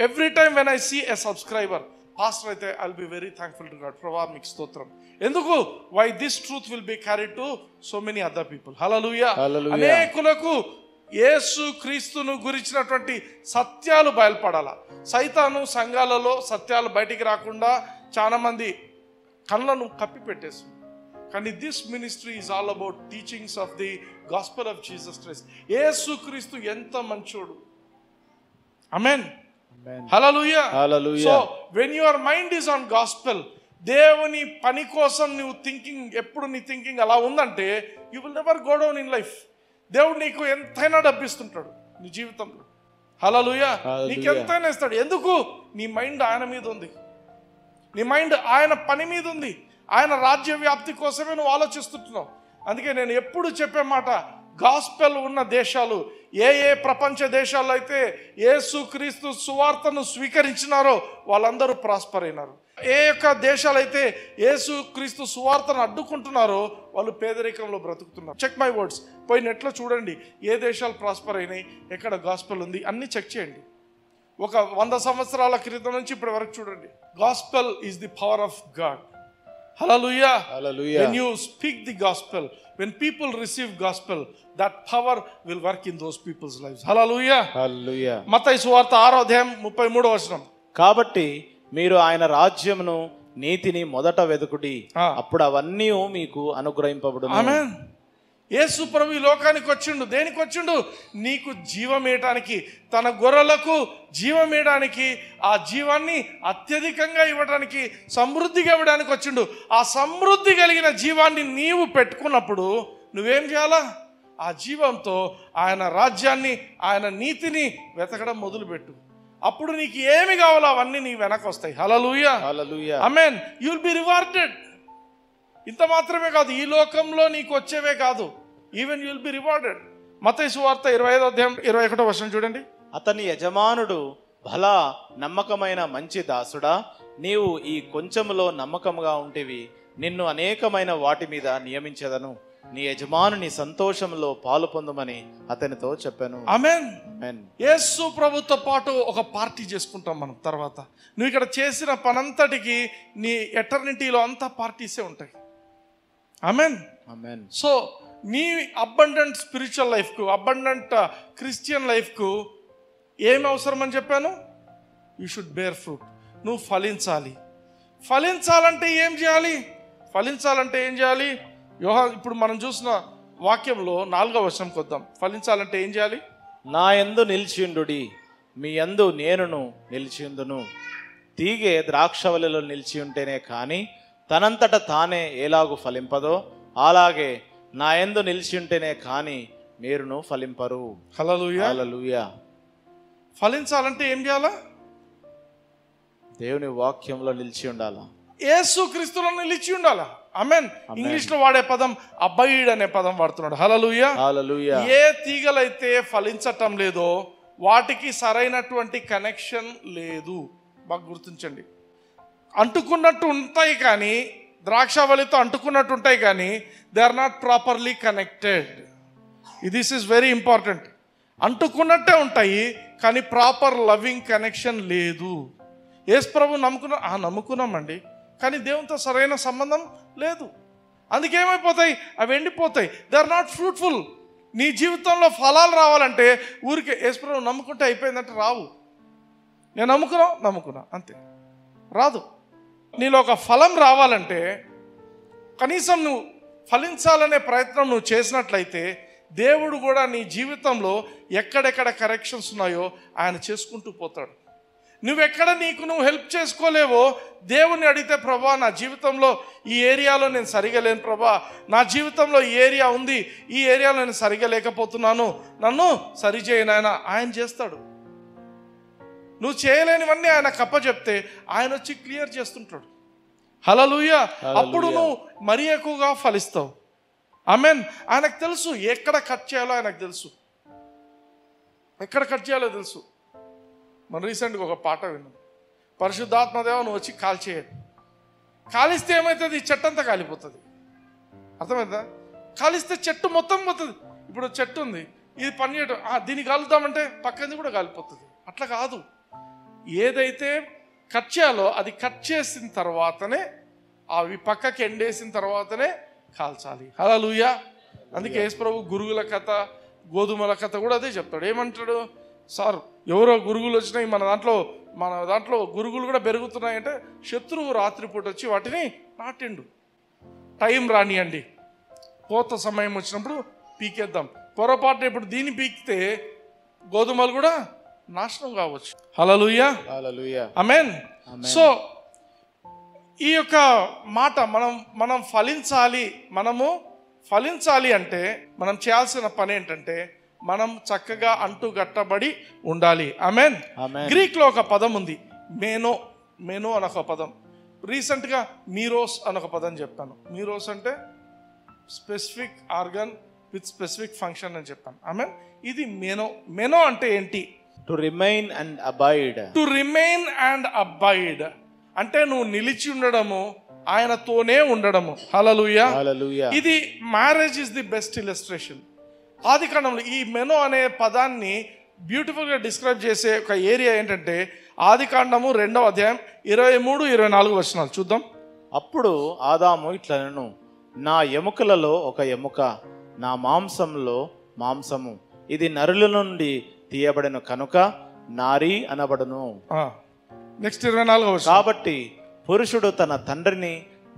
Every time when I see a subscriber, pastor అయితే I will be very thankful to God. ప్రభా మీకు స్తోత్రం. ఎందుకు? Why this truth will be carried to so many other people. Hallelujah. అనేకులకు యేసు క్రీస్తును గురించినటువంటి సత్యాలు బయలుపడాలా. సైతాను సంఘాలలో సత్యాలు బయటికి రాకుండా చాలా మంది కళ్ళను కప్పి పెట్టేస్తుంది. కానీ this ministry is all about teachings of the gospel of Jesus Christ. Yesu Kristu ఎంత మంచోడు. Amen. Hallelujah. So when your mind is on gospel, దేవుని పని కోసం నువ్వు థింకింగ్, ఎప్పుడు నీ థింకింగ్ అలా ఉందంటే you will never go down in life. దేవుడు నీకు ఎంతైనా డబ్బిస్తుంటాడు నీ జీవితంలో. హల్లెలూయా. నీకు ఎంతైనా ఇస్తాడు. ఎందుకు? నీ మైండ్ ఆయన మీద ఉంది, నీ మైండ్ ఆయన పని మీద ఉంది, ఆయన రాజ్య వ్యాప్తి కోసమే నువ్వు ఆలోచిస్తుంటున్నావు. అందుకే నేను ఎప్పుడు చెప్పే మాట, గాస్పెల్ ఉన్న దేశాలు, ఏ ప్రపంచ దేశాల్లో అయితే యేసుక్రీస్తు సువార్తను స్వీకరించినారో వాళ్ళందరూ ప్రాస్పర్ అయినారు. ఏ యొక్క దేశాలైతే యేసుక్రీస్తు సువార్తను అడ్డుకుంటున్నారో వాళ్ళు పేదరికంలో బ్రతుకుతున్నారు. Check my words. పోయి నెట్లో చూడండి ఏ దేశాలు ప్రాస్పర్ అయినాయి, ఎక్కడ గాస్పెల్ ఉంది, అన్ని చెక్ చేయండి. ఒక 100 సంవత్సరాల క్రితం నుంచి ఇప్పటి వరకు చూడండి. Gospel is the power of God. Hallelujah. Hallelujah. When you speak the gospel, when people receive gospel, that power will work in those people's lives. Hallelujah. Hallelujah. మత్తయి సువార్త 6వ అధ్యాయం 33వ వచనం. కాబట్టి మీరు ఆయన రాజ్యమును నీతిని మొదట వెదుకుడి, అప్పుడు అవన్నీ మీకు అనుగ్రహింపబడును. ఆమేన్. యేసు ప్రభు ఈ లోకానికి వచ్చిండు. దేనికి వచ్చిండు? నీకు జీవం ఇవ్వడానికి, తన గొర్రెలకు జీవం ఇవ్వడానికి, ఆ జీవాన్ని అత్యధికంగా ఇవ్వడానికి, సమృద్ధిగా ఇవ్వడానికి వచ్చిండు. ఆ సమృద్ధి కలిగిన జీవాన్ని నీవు పెట్టుకున్నప్పుడు నువ్వేం చేయాలా? ఆ జీవంతో ఆయన రాజ్యాన్ని, ఆయన నీతిని వెతకడం మొదలుపెట్టు. అప్పుడు నీకు ఏమి కావాలో అవన్నీ నీ వెనక వస్తాయి. Hallelujah. Hallelujah. Amen. You will be rewarded. ఇంత మాత్రమే కాదు, ఈ లోకంలో నీకు వచ్చేవే కాదు, even you will be rewarded. Mattayi సువార్త 25వ అధ్యాయం 21వ వచనం చూడండి. అతని యజమానుడు, భలా నమ్మకమైన మంచి దాసుడా, నీవు ఈ కొంచెములో నమ్మకముగా ఉంటివి, నిన్ను అనేకమైన వాటి మీద నియమించెదను, నీ యజమానుని సంతోషంలో పాలు పొందుమని అతనితో చెప్పాను. ఆమేన్. ఆమేన్. యేసు ప్రభుతో పాటు ఒక పార్టీ చేసుకుంటాం మనం. తర్వాత నువ్వు ఇక్కడ చేసిన పనంతటికి నీ ఎటర్నిటీలో అంతా పార్టీసే ఉంటాయి. ఆమేన్. ఆమేన్. సో నీ అబండెంట్ స్పిరిచువల్ లైఫ్కు, అబండెంట్ క్రిస్టియన్ లైఫ్కు ఏమి అవసరం అని చెప్పాను? You should bear fruit. నువ్వు ఫలించాలి. ఫలించాలంటే ఏం చేయాలి? ఇప్పుడు మనం చూసిన వాక్యంలో 4వ వచనంకి వద్దాం. ఫలించాలంటే ఏం చేయాలి? నా యందు నిలిచియుండుడి, మీ యందు నేనును నిలిచియుందును. తీగె ద్రాక్షవల్లిలో నిలిచి ఉంటేనే కానీ తనంతట తానే ఎలాగు ఫలింపదో, అలాగే నా యందు నిలిచి ఉంటేనే కానీ మీరును ఫలింపరు. హల్లెలూయా. హల్లెలూయా. ఫలించాలంటే ఏం చేయాలా? దేవుని వాక్యంలో నిలిచి ఉండాలా. యేసుక్రీస్తులో నిలిచి ఉండాలి. ఆమేన్. ఇంగ్లీష్ లో వాడే పదం అబైడ్ అనే పదం వాడుతున్నాడు. హల్లెలూయా. హల్లెలూయా. ఏ తీగలైతే ఫలించటం లేదో వాటికి సరైనటువంటి కనెక్షన్ లేదు. బాగా గుర్తించండి. అంటుకున్నట్టు ఉంటాయి కానీ, ద్రాక్షావళితో అంటుకున్నట్టు ఉంటాయి కానీ they are not properly connected. This is very important. అంటుకున్నట్టే ఉంటాయి కానీ ప్రాపర్ లవింగ్ కనెక్షన్ లేదు. యేసు ప్రభు నమ్ముకున్నామండి కానీ దేవునితో సరైన సంబంధం లేదు. అందుకేమైపోతాయి? అవి ఎండిపోతాయి. They are not fruitful. నీ జీవితంలో ఫలాలు రావాలంటే ఊరికే యేసు ప్రభు నమ్ముకుంటే అయిపోయిందంటే రావు. నేను నమ్ముకున్నా అంతే, రాదు. నీలో ఒక ఫలం రావాలంటే కనీసం నువ్వు ఫలించాలనే ప్రయత్నం నువ్వు చేసినట్లయితే దేవుడు కూడా నీ జీవితంలో ఎక్కడెక్కడ కరెక్షన్స్ ఉన్నాయో ఆయన చేసుకుంటూ పోతాడు. నువ్వెక్కడ నువ్వు హెల్ప్ చేసుకోలేవో దేవుని అడిగితే, ప్రభా నా జీవితంలో ఈ ఏరియాలో నేను సరిగా లేను ప్రభా, నా జీవితంలో ఈ ఏరియా ఉంది, ఈ ఏరియాలో నేను సరిగా లేకపోతున్నాను, నన్ను సరిచేయనాయన. ఆయన చేస్తాడు. నువ్వు చేయలేనివన్నీ ఆయన కప్ప చెప్తే ఆయన వచ్చి క్లియర్ చేస్తుంటాడు. హల్లెలూయా. అప్పుడు నువ్వు మరీ ఎక్కువగా ఫలిస్తావు. ఆమేన్. ఆయనకు తెలుసు ఎక్కడ కట్ చేయాలో, ఆయనకు తెలుసు ఎక్కడ కట్ చేయాలో తెలుసు. మనం రీసెంట్గా ఒక పాట విన్నాం, పరిశుద్ధాత్మదేవ నువ్వు వచ్చి కాల్చేయడు. కాలిస్తే ఏమవుతుంది? చెట్టు అంతా కాలిపోతుంది. అర్థమైందా? కాలిస్తే చెట్టు మొత్తం పోతుంది. ఇప్పుడు చెట్టు ఉంది, ఇది పని చేయడం, దీన్ని కాలుద్దామంటే పక్కది కూడా కాలిపోతుంది. అట్లా కాదు. ఏదైతే కట్ చేయాలో అది కట్ చేసిన తర్వాతనే, అవి పక్కకి ఎండేసిన తర్వాతనే కాల్చాలి. హల్లెలూయా. అందుకే యేసు ప్రభు గురుగుల కథ, గోధుమల కథ కూడా అదే చెప్తాడు. ఏమంటాడు? సార్ ఎవరో గురుగులు వచ్చినాయి, మన దాంట్లో గురుగులు కూడా పెరుగుతున్నాయంటే శత్రువు రాత్రిపూట వచ్చి వాటిని నాటిండు. టైం రానియండి, కోత సమయం వచ్చినప్పుడు పీకేద్దాం. పొరపాటు ఇప్పుడు దీన్ని పీకితే గోధుమలు కూడా నాశనం కావచ్చు. హల్లెలూయా. హల్లెలూయా. ఆమేన్. సో ఈ యొక్క మాట మనం ఫలించాలి అంటే మనం చేయాల్సిన పని ఏంటంటే మనం చక్కగా అంటుగట్టబడి ఉండాలి. ఆమేన్. గ్రీక్ లో ఒక పదం ఉంది, మేనో అనొక పదం. రీసెంట్గా మీరోస్ అనొక పదం చెప్పాను. మీరోస్ అంటే specific organ with specific function అని చెప్పాను. ఆమేన్. ఇది మెనో అంటే ఏంటి? To remain and abide. అంటే నువ్వు నిలిచి ఉండడము, ఆయనతోనే ఉండడము. హల్లెలూయా. ఇది marriage is the best illustration. ఆదికాండంలో ఈ మెనో అనే పదాన్ని బ్యూటిఫుల్గా డిస్క్రైబ్ చేసే ఒక ఏరియా ఏంటంటే ఆదికాండము 2వ అధ్యాయం 23-24 వచనాలు చూద్దాం. అప్పుడు ఆదాము ఇట్లనెను, నా ఎముకలలో ఒక ఎముక, నా మాంసంలో మాంసము, ఇది నరుల నుండి తీయబడిన కనుక నారీ అనబడును. నెక్స్ట్ 24 వచనం. కాబట్టి పురుషుడు తన తండ్రిని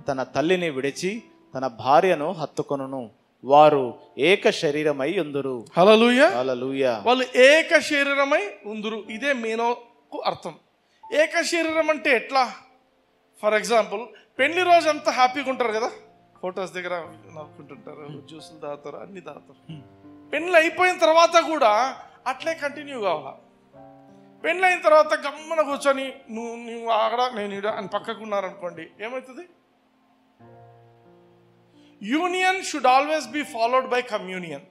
తన తల్లిని విడిచి తన భార్యను హత్తుకొనును, వారు ఏక శరీరమై ఉందురు. హల్లెలూయా. హల్లెలూయా. వాళ్ళు ఏక శరీరమై ఉందురు. ఇదే మేనోకు అర్థం. ఏక శరీరం అంటే ఎట్లా? ఫర్ ఎగ్జాంపుల్ పెళ్లి రోజు అంతా హ్యాపీగా ఉంటారు కదా, ఫొటోస్ దగ్గర నవ్వుకుంటుంటారు, జ్యూసులు తాగుతారు, అన్ని తాగుతారు. పెళ్లి అయిపోయిన తర్వాత కూడా అట్లే కంటిన్యూ కావాలా? పెళ్లి అయిన తర్వాత గమ్మన కూర్చొని నువ్వు ఆడ నేను ఇడ అని పక్కకున్నారనుకోండి, ఏమవుతుంది? Union should always be followed by communion.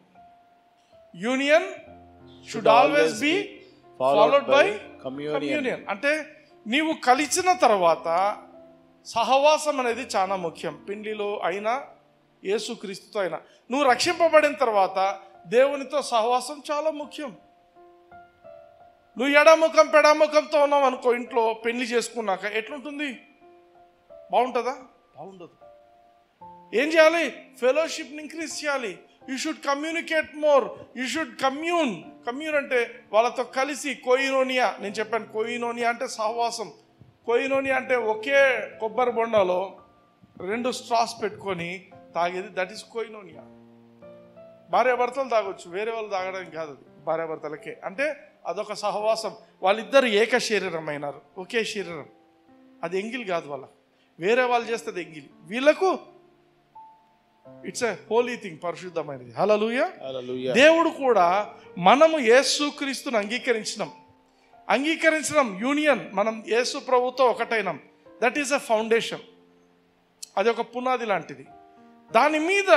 Union should always be followed by communion. అంటే నీవు కలిసిన తర్వాత సహవాసం అనేది చాలా ముఖ్యం. పెళ్లిలో అయినా యేసుక్రీస్తుతో అయినా నువ్వు రక్షింపబడిన తర్వాత దేవునితో సహవాసం చాలా ముఖ్యం. నువ్వు ఎడముఖం పెడముఖంతో ఉన్నావు అనుకో, ఇంట్లో పెళ్లి చేసుకున్నాక ఎట్లుంటుంది? బాగుంటుందా? బాగుండదు. ఏం చేయాలి? ఫెలోషిప్ని ఇంక్రీజ్ చేయాలి. You should communicate more. You should commune అంటే వాళ్ళతో కలిసి కోయినోనియా. నేను చెప్పాను కోయినోనియా అంటే సహవాసం. కోయినోనియా అంటే ఒకే కొబ్బరి బొండలో 2 స్ట్రాస్ పెట్టుకొని తాగేది, దట్ ఈస్ కోయినోనియా. భార్యాభర్తలు తాగొచ్చు, వేరే వాళ్ళు తాగడానికి కాదు, అది భార్యాభర్తలకే. అంటే అదొక సహవాసం. వాళ్ళిద్దరు ఏక శరీరం అయినారు, ఒకే శరీరం. అది ఎంగిల్ కాదు, వాళ్ళ వేరే వాళ్ళు చేస్తుంది ఎంగిల్, వీళ్ళకు ఇట్స్ ఎ హోలీ థింగ్, పరిశుద్ధమైనది. హల్లెలూయా. దేవుడు కూడా మనము యేసుక్రీస్తుని అంగీకరించినాం యూనియన్, మనం యేసు ప్రభుతో ఒకటైనాం. That is a foundation. అది ఒక పునాది లాంటిది. దాని మీద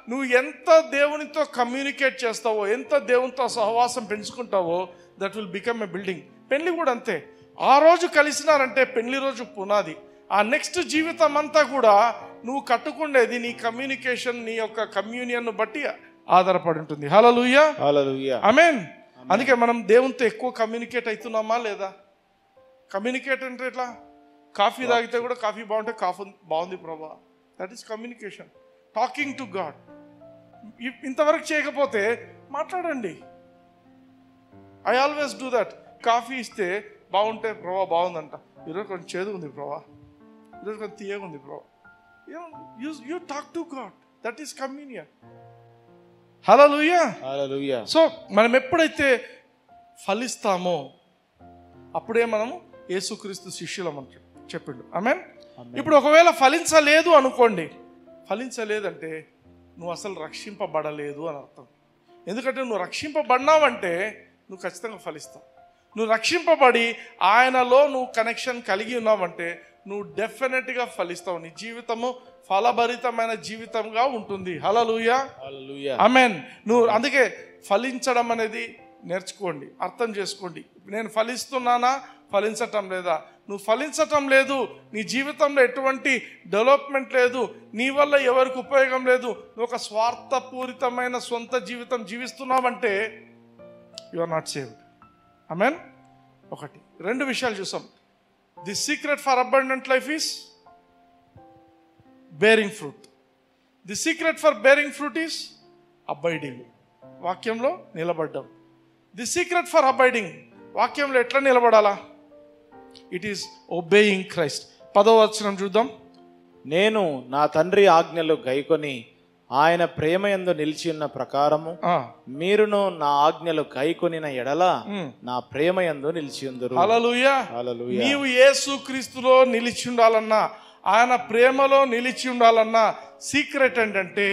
నువ్వు ఎంత దేవునితో కమ్యూనికేట్ చేస్తావో, ఎంత దేవునితో సహవాసం పెంచుకుంటావో, that will become a building. పెళ్లి కూడా అంతే. ఆ రోజు కలిసినారంటే పెళ్లి రోజు పునాది. ఆ నెక్స్ట్ జీవితం అంతా కూడా నువ్వు కట్టుకుండేది నీ కమ్యూనికేషన్, నీ యొక్క కమ్యూనియన్ బట్టి ఆధారపడి ఉంటుంది. హల్లెలూయా, హల్లెలూయా, ఆమేన్. అందుకే మనం దేవునితో ఎక్కువ కమ్యూనికేట్ అవుతున్నామా లేదా? కమ్యూనికేట్ అంటే ఎట్లా? కాఫీ తాగితే కూడా కాఫీ బాగుంటే కాఫీ బాగుంది ప్రభా, that is communication, talking to God. ఇంతవరకు చేయకపోతే మాట్లాడండి. I always do that. Coffee ఇస్తే బాగుంటే ప్రభా బాగుందంట, ఈరోజు కొంచెం చేదు ఉంది ప్రభా, ఈరోజు కొంచెం తీయగా ఉంది ప్రభా. You talk to God, that is communion. Hallelujah, hallelujah. So మనం ఎప్పుడైతే ఫలిస్తామో అప్పుడే మనము యేసుక్రీస్తు శిష్యులం అని చెప్పిండు. ఆమేన్. ఇప్పుడు ఒకవేళ ఫలించలేదు అనుకోండి, ఫలించలేదంటే నువ్వు అసలు రక్షింపబడలేదు అని అర్థం. ఎందుకంటే నువ్వు రక్షింపబడినావంటే నువ్వు ఖచ్చితంగా ఫలిస్తావు. నువ్వు రక్షింపబడి ఆయనలో నువ్వు కనెక్షన్ కలిగి ఉన్నావంటే నువ్వు డెఫినెట్గా ఫలిస్తావు. నీ జీవితము ఫలభరితమైన జీవితంగా ఉంటుంది. హల్లెలూయా, హల్లెలూయా, ఆమేన్. నువ్వు అందుకే ఫలించడం అనేది నేర్చుకోండి, అర్థం చేసుకోండి. నేను ఫలిస్తున్నానా, ఫలించటం లేదా? నువ్వు ఫలించటం లేదు, నీ జీవితంలో ఎటువంటి డెవలప్మెంట్ లేదు, నీ వల్ల ఎవరికి ఉపయోగం లేదు, నువ్వు ఒక స్వార్థపూరితమైన సొంత జీవితం జీవిస్తున్నావంటే you are not saved. Amen. ఒకటి. రెండు విషయాలు చూసాం. The secret for abundant life is bearing fruit. The secret for bearing fruit is abiding. వాక్యంలో నిలబడ్డం. ది సీక్రెట్ ఫర్ అబైడింగ్, వాక్యంలో ఎట్లా నిలబడాలా? It is obeying Christ. 10వ వచనం చూద్దాం. నేను నా తండ్రి ఆజ్ఞలు గైకొని ఆయన ప్రేమయందు నిలిచి ఉన్న ప్రకారము మీరును నా ఆజ్ఞలు గైకొనిన ఎడల నా ప్రేమయందు నిలిచి ఉందురు. హల్లెలూయా, హల్లెలూయా. నీవు యేసుక్రీస్తులో నిలిచి ఉండాలన్నా, ఆయన ప్రేమలో నిలిచి ఉండాలన్నా సీక్రెట్ ఏంటంటే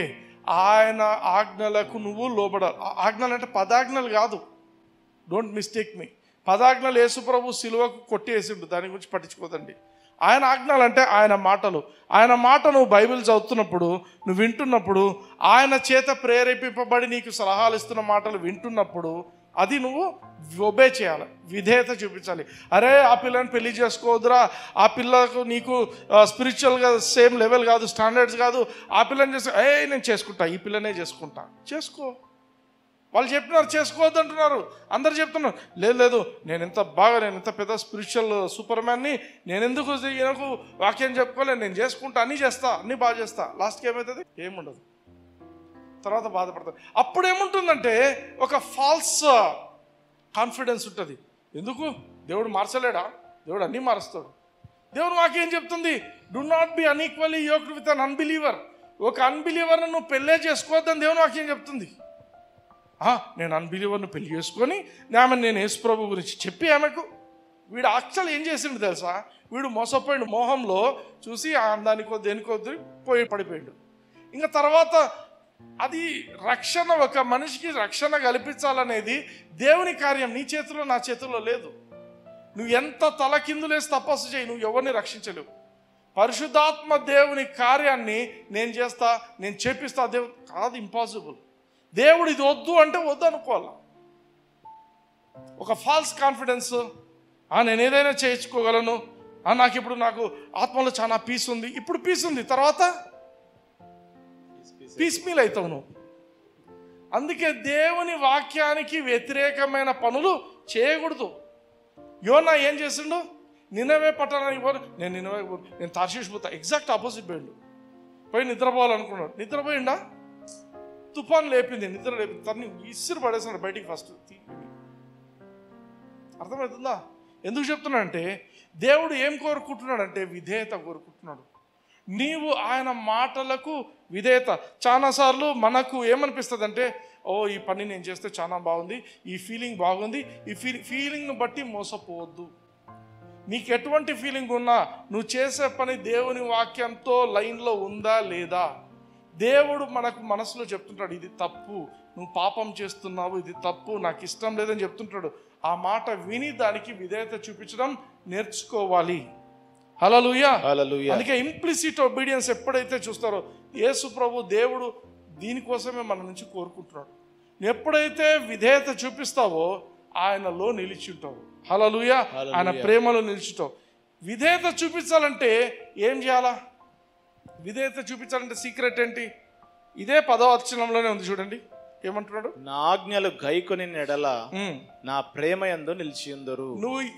ఆయన ఆజ్ఞలకు నువ్వు లోబడాలి. ఆజ్ఞలు అంటే పదాజ్ఞలు కాదు, డోంట్ మిస్టేక్ మీ. పదాజ్ఞలు యేసు ప్రభు సిలువకు కొట్టేసిండు, దాని గురించి పట్టించుకోదండి. ఆయన ఆజ్ఞలు అంటే ఆయన మాటలు. ఆయన మాట నువ్వు బైబిల్ చదువుతున్నప్పుడు, నువ్వు వింటున్నప్పుడు, ఆయన చేత ప్రేరేపింపబడి నీకు సలహాలు ఇస్తున్న మాటలు వింటున్నప్పుడు అది నువ్వు ఒబే చేయాలి, విధేయత చూపించాలి. అరే ఆ పిల్లని పెళ్లి చేసుకోవద్దురా, ఆ పిల్లకు నీకు స్పిరిచువల్గా సేమ్ లెవెల్ కాదు, స్టాండర్డ్స్ కాదు, ఆ పిల్లని చేస్తే నేను చేసుకుంటా, ఈ పిల్లనే చేసుకుంటా. చేసుకో. వాళ్ళు చెప్పినారు చేసుకోవద్దు అంటున్నారు, అందరు చెప్తున్నారు లేదు లేదు నేను ఎంత పెద్ద స్పిరిచువల్ సూపర్ మ్యాన్ని, నేను ఎందుకు ఈయనకు వాక్యం చెప్పుకోలేదు, నేను చేసుకుంటా, అన్నీ చేస్తా, అన్నీ బాగా చేస్తా. లాస్ట్కి ఏమవుతుంది? ఏముండదు. తర్వాత బాధపడతారు. అప్పుడు ఏముంటుందంటే ఒక ఫాల్స్ కాన్ఫిడెన్స్ ఉంటుంది. ఎందుకు? దేవుడు మార్చలేడా? దేవుడు అన్నీ మారుస్తాడు. దేవుడు వాక్యం చెప్తుంది, do not be unequally yoked with un unbeliever. ఒక అన్బిలీవర్ను నువ్వు పెళ్ళే చేసుకోవద్దని దేవుని వాక్యం చెప్తుంది. నేను అన్బిలీవర్ను పెళ్లి చేసుకొని ఆమె నేను యేసు ప్రభు గురించి చెప్పి ఆమెకు, వీడు యాక్చువల్ ఏం చేసిండు తెలుసా? వీడు మోసపోయాడు, మోహంలో చూసి దానికో దేనికో పడిపోయాడు. ఇంకా తర్వాత అది రక్షణ, ఒక మనిషికి రక్షణ కల్పించాలనేది దేవుని కార్యం, నీ చేతిలో నా చేతిలో లేదు. నువ్వు ఎంత తలకిందులేసి తపస్సు చేయి, నువ్వు ఎవరిని రక్షించలేవు. పరిశుద్ధాత్మ దేవుని కార్యాన్ని నేను చేస్తా, నేను చేపిస్తా, దేవుడు కాదు, ఇంపాసిబుల్. దేవుడు ఇది వద్దు అంటే వద్దు అనుకోవాలి. ఒక ఫాల్స్ కాన్ఫిడెన్స్, నేను ఏదైనా చేయించుకోగలను, నాకు ఆత్మలో చాలా పీస్ ఉంది, ఇప్పుడు పీస్ ఉంది, తర్వాత పీస్ మీల్ అవుతావు నువ్వు. అందుకే దేవుని వాక్యానికి వ్యతిరేకమైన పనులు చేయకూడదు. యోనా ఏం చేసిండు? నినవే పట్టణానికి నేను తార్షీషు పోతా, ఎగ్జాక్ట్ ఆపోజిట్ పోయిండు. పోయి నిద్రపోవాలనుకున్నాడు, నిద్రపోయిండా? తుఫాన్ లేపింది, నిద్ర లేపింది, తన్ని ఇసురు పడేసినాడు బయటికి. ఫస్ట్ అర్థమవుతుందా? ఎందుకు చెప్తున్నాడంటే దేవుడు ఏం కోరుకుంటున్నాడంటే విధేయత కోరుకుంటున్నాడు. నీవు ఆయన మాటలకు విధేయత. చాలాసార్లు మనకు ఏమనిపిస్తుంది అంటే, ఈ పని నేను చేస్తే చాలా బాగుంది, ఈ ఫీలింగ్ బాగుంది, ఈ ఫీలింగ్ను బట్టి మోసపోవద్దు. నీకు ఎటువంటి ఫీలింగ్ ఉన్నా నువ్వు చేసే పని దేవుని వాక్యంతో లైన్లో ఉందా లేదా? దేవుడు మనకు మనసులో చెప్తుంటాడు, ఇది తప్పు, నువ్వు పాపం చేస్తున్నావు, ఇది తప్పు, నాకు ఇష్టం లేదని చెప్తుంటాడు. ఆ మాట విని దానికి విధేయత చూపించడం నేర్చుకోవాలి. హల్లెలూయా. హల్లెలూయా. అందుకే ఇంప్లిసిట్ ఒబీడియన్స్ ఎప్పుడైతే చూస్తారో, యేసు ప్రభు దేవుడు దీనికోసమే మన నుంచి కోరుకుంటున్నాడు. ఎప్పుడైతే విధేయత చూపిస్తావో ఆయనలో నిలిచి ఉంటావు. హల్లెలూయా. ఆయన ప్రేమలో నిలిచుంటావు. విధేయత చూపించాలంటే ఏం చేయాలా? విధేయత చూపించాలంటే సీక్రెట్ ఏంటి? ఇదే 10వ వచనంలోనే ఉంది చూడండి, ఏమంటున్నాడు? నా ఆజ్ఞలు గైకొని నెడల నా ప్రేమ యందు నిలిచియుందురు.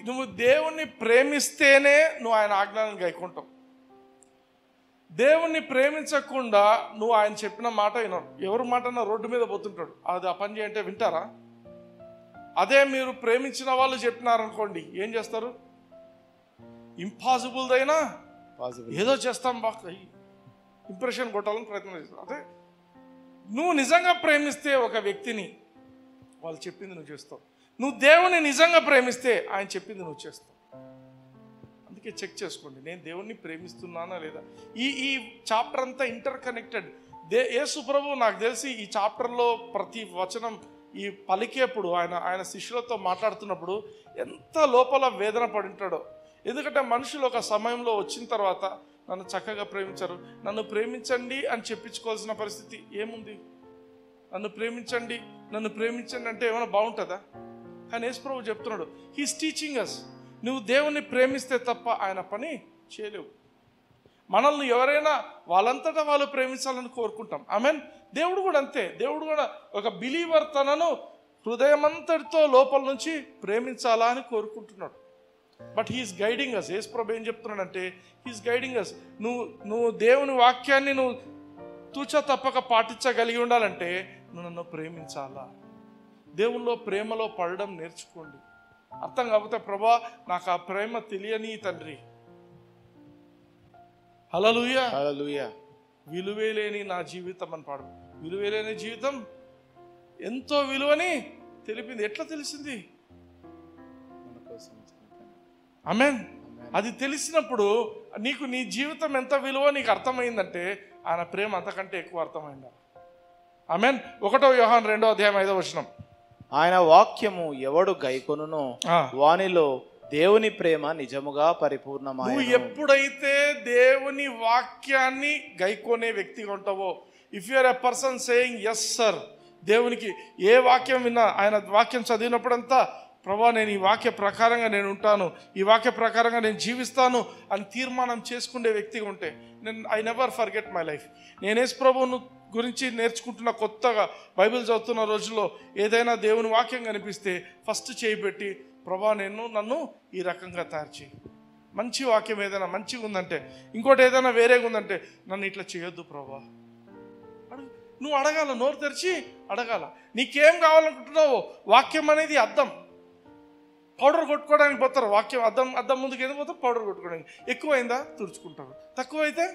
నువ్వు దేవుణ్ణి ప్రేమిస్తేనే నువ్వు ఆయన ఆజ్ఞలను గైకుంటావు. దేవుణ్ణి ప్రేమించకుండా నువ్వు ఆయన చెప్పిన మాట వినవు. ఎవరి మాట రోడ్డు మీద పోతుంటాడు, అది ఆ పని చేయంటే వింటారా? అదే మీరు ప్రేమించిన వాళ్ళు చెప్పినారనుకోండి, ఏం చేస్తారు? ఇంపాసిబుల్ అయినా ఏదో చేస్తాం, బాగా ఇంప్రెషన్ కొట్టాలని ప్రయత్నం చేస్తాం. అదే నువ్వు నిజంగా ప్రేమిస్తే ఒక వ్యక్తిని, వాళ్ళు చెప్పింది నువ్వు చేస్తావు. నువ్వు దేవుని నిజంగా ప్రేమిస్తే ఆయన చెప్పింది నువ్వు చేస్తావు. అందుకే చెక్ చేసుకోండి, నేను దేవుణ్ణి ప్రేమిస్తున్నానా లేదా. ఈ చాప్టర్ అంతా ఇంటర్ కనెక్టెడ్. యేసు ప్రభువు నాకు తెలిసి ఈ చాప్టర్లో ప్రతి వచనం ఈ పలికేప్పుడు ఆయన శిష్యులతో మాట్లాడుతున్నప్పుడు ఎంత లోపల వేదన పడి ఉంటాడో. ఎందుకంటే మనుషులు ఒక సమయంలో వచ్చిన తర్వాత నన్ను చక్కగా ప్రేమించరు, నన్ను ప్రేమించండి అని చెప్పించుకోవాల్సిన పరిస్థితి ఏముంది? నన్ను ప్రేమించండి, నన్ను ప్రేమించండి అంటే ఏమైనా బాగుంటుందా? కానీ యేసు ప్రభువు చెప్తున్నాడు, హీస్ టీచింగ్ అస్. నువ్వు దేవుణ్ణి ప్రేమిస్తే తప్ప ఆయన పని చేయలేవు. మనల్ని ఎవరైనా వాళ్ళంతటా వాళ్ళు ప్రేమించాలని కోరుకుంటాం. ఆమెన్. దేవుడు కూడా అంతే. దేవుడు కూడా ఒక బిలీవర్ తనను హృదయమంతటితో లోపల నుంచి ప్రేమించాలా అని కోరుకుంటున్నాడు. But he is guiding us. Yesu ప్రభు ఏం చెప్తున్నాడంటే, హీఈస్ గైడింగ్ అస్. నువ్వు దేవుని వాక్యాన్ని నువ్వు తూచా తప్పక పాటించగలిగి ఉండాలంటే నువ్వు నన్ను ప్రేమించాలా. దేవుల్లో ప్రేమలో పడడం నేర్చుకోండి. అర్థం కాకపోతే, ప్రభా నాకు ఆ ప్రేమ తెలియని తండ్రి, హల్లెలూయా హల్లెలూయా, విలువే లేని నా జీవితం అని పాడు. విలువే లేని జీవితం ఎంతో విలువని తెలిపింది. ఎట్లా తెలిసింది? ఆమేన్. అది తెలిసినప్పుడు నీకు నీ జీవితం ఎంత విలువ నీకు అర్థమైందంటే ఆయన ప్రేమ అంతకంటే ఎక్కువ అర్థమైందా? ఆమేన్. 1 యోహాను 2:5 ఆయన వాక్యము ఎవడు గైకొనునో వానిలో దేవుని ప్రేమ నిజముగా పరిపూర్ణమాయెను. నువ్వు ఎప్పుడైతే దేవుని వాక్యాన్ని గైకొనే వ్యక్తిగా ఉంటావో, if you are a person saying yes sir, దేవునికి ఏ వాక్యం విన్నా, ఆయన వాక్యం చదివినప్పుడంతా ప్రభా నేను ఈ వాక్య ప్రకారంగా నేను ఉంటాను, ఈ వాక్య ప్రకారంగా నేను జీవిస్తాను అని తీర్మానం చేసుకునే వ్యక్తిగా ఉంటే, I never forget my life. నేను యేసు ప్రభువును గురించి నేర్చుకుంటున్న, కొత్తగా బైబిల్ చదువుతున్న రోజుల్లో ఏదైనా దేవుని వాక్యం కనిపిస్తే ఫస్ట్ చేయిపెట్టి, ప్రభా నన్ను ఈ రకంగా తయారు చేయి. మంచి వాక్యం ఏదైనా మంచిగా ఉందంటే, ఇంకోటి ఏదైనా వేరేగా ఉందంటే, నన్ను ఇట్లా చేయొద్దు ప్రభా అడుగు. నువ్వు అడగాల, నోరు తెరిచి అడగాల. నీకేం కావాలనుకుంటున్నావో. వాక్యం అనేది అద్దం. పౌడర్ కొట్టుకోవడానికి పోతారు, వాక్యం అద్దం ముందుకు ఎందుకు పోతారు? పౌడర్ కొట్టుకోవడానికి. ఎక్కువైందా తుడుచుకుంటారు, తక్కువైతే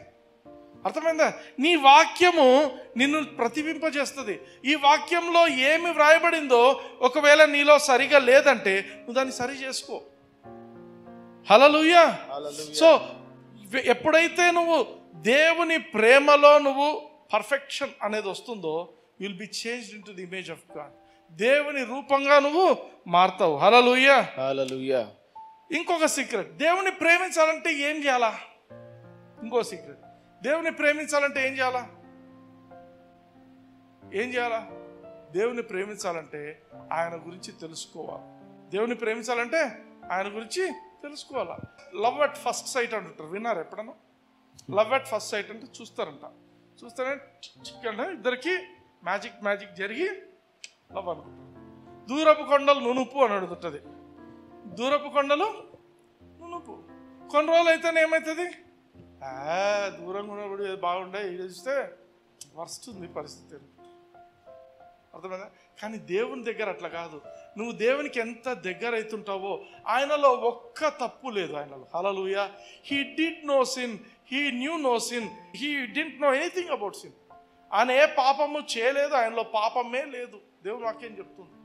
అర్థమైందా? నీ వాక్యము నిన్ను ప్రతిబింపజేస్తుంది. ఈ వాక్యంలో ఏమి వ్రాయబడిందో ఒకవేళ నీలో సరిగా లేదంటే నువ్వు దాన్ని సరి చేసుకో. హల్లెలూయా. సో ఎప్పుడైతే నువ్వు దేవుని ప్రేమలో నువ్వు పర్ఫెక్షన్ అనేది వస్తుందో, will be changed into the image of God. దేవుని రూపంగా నువ్వు మారుతావు. హల్లెలూయా హల్లెలూయా. ఇంకొక సీక్రెట్, దేవుని ప్రేమించాలంటే ఏం చేయాలా? ఇంకో సీక్రెట్, దేవుని ప్రేమించాలంటే ఏం చేయాలా? దేవుని ప్రేమించాలంటే ఆయన గురించి తెలుసుకోవాలి. దేవుని ప్రేమించాలంటే ఆయన గురించి తెలుసుకోవాలా. లవ్ అట్ ఫస్ట్ సైట్ అంటుంటారు, విన్నారు ఎప్పుడన్నా? లవ్ అట్ ఫస్ట్ సైట్ అంటే చూస్తారంట, చూస్తేనే ఇద్దరికి మ్యాజిక్ జరిగి లవ్ అనుకుంటారు. దూరపు కొండలు నునుపు అని అడుగుతుంది. దూరపు కొండలు నునుపు. కొన్ని రోజులు అయితేనే ఏమవుతుంది? దూరంగా ఉన్నప్పుడు బాగుండే, ఇది చూస్తే వర్స్ట్ ఉంది పరిస్థితి. అర్థమైందా? కానీ దేవుని దగ్గర అట్లా కాదు. నువ్వు దేవునికి ఎంత దగ్గర అవుతుంటావో, ఆయనలో ఒక్క తప్పు లేదు. ఆయనలో hallelujah. He did no sin, he knew no sin, he didn't know anything about sin. ఆయన ఏ పాపము చేయలేదు, ఆయనలో పాపమే లేదు. దేవుని వాక్యం చెప్తుంది.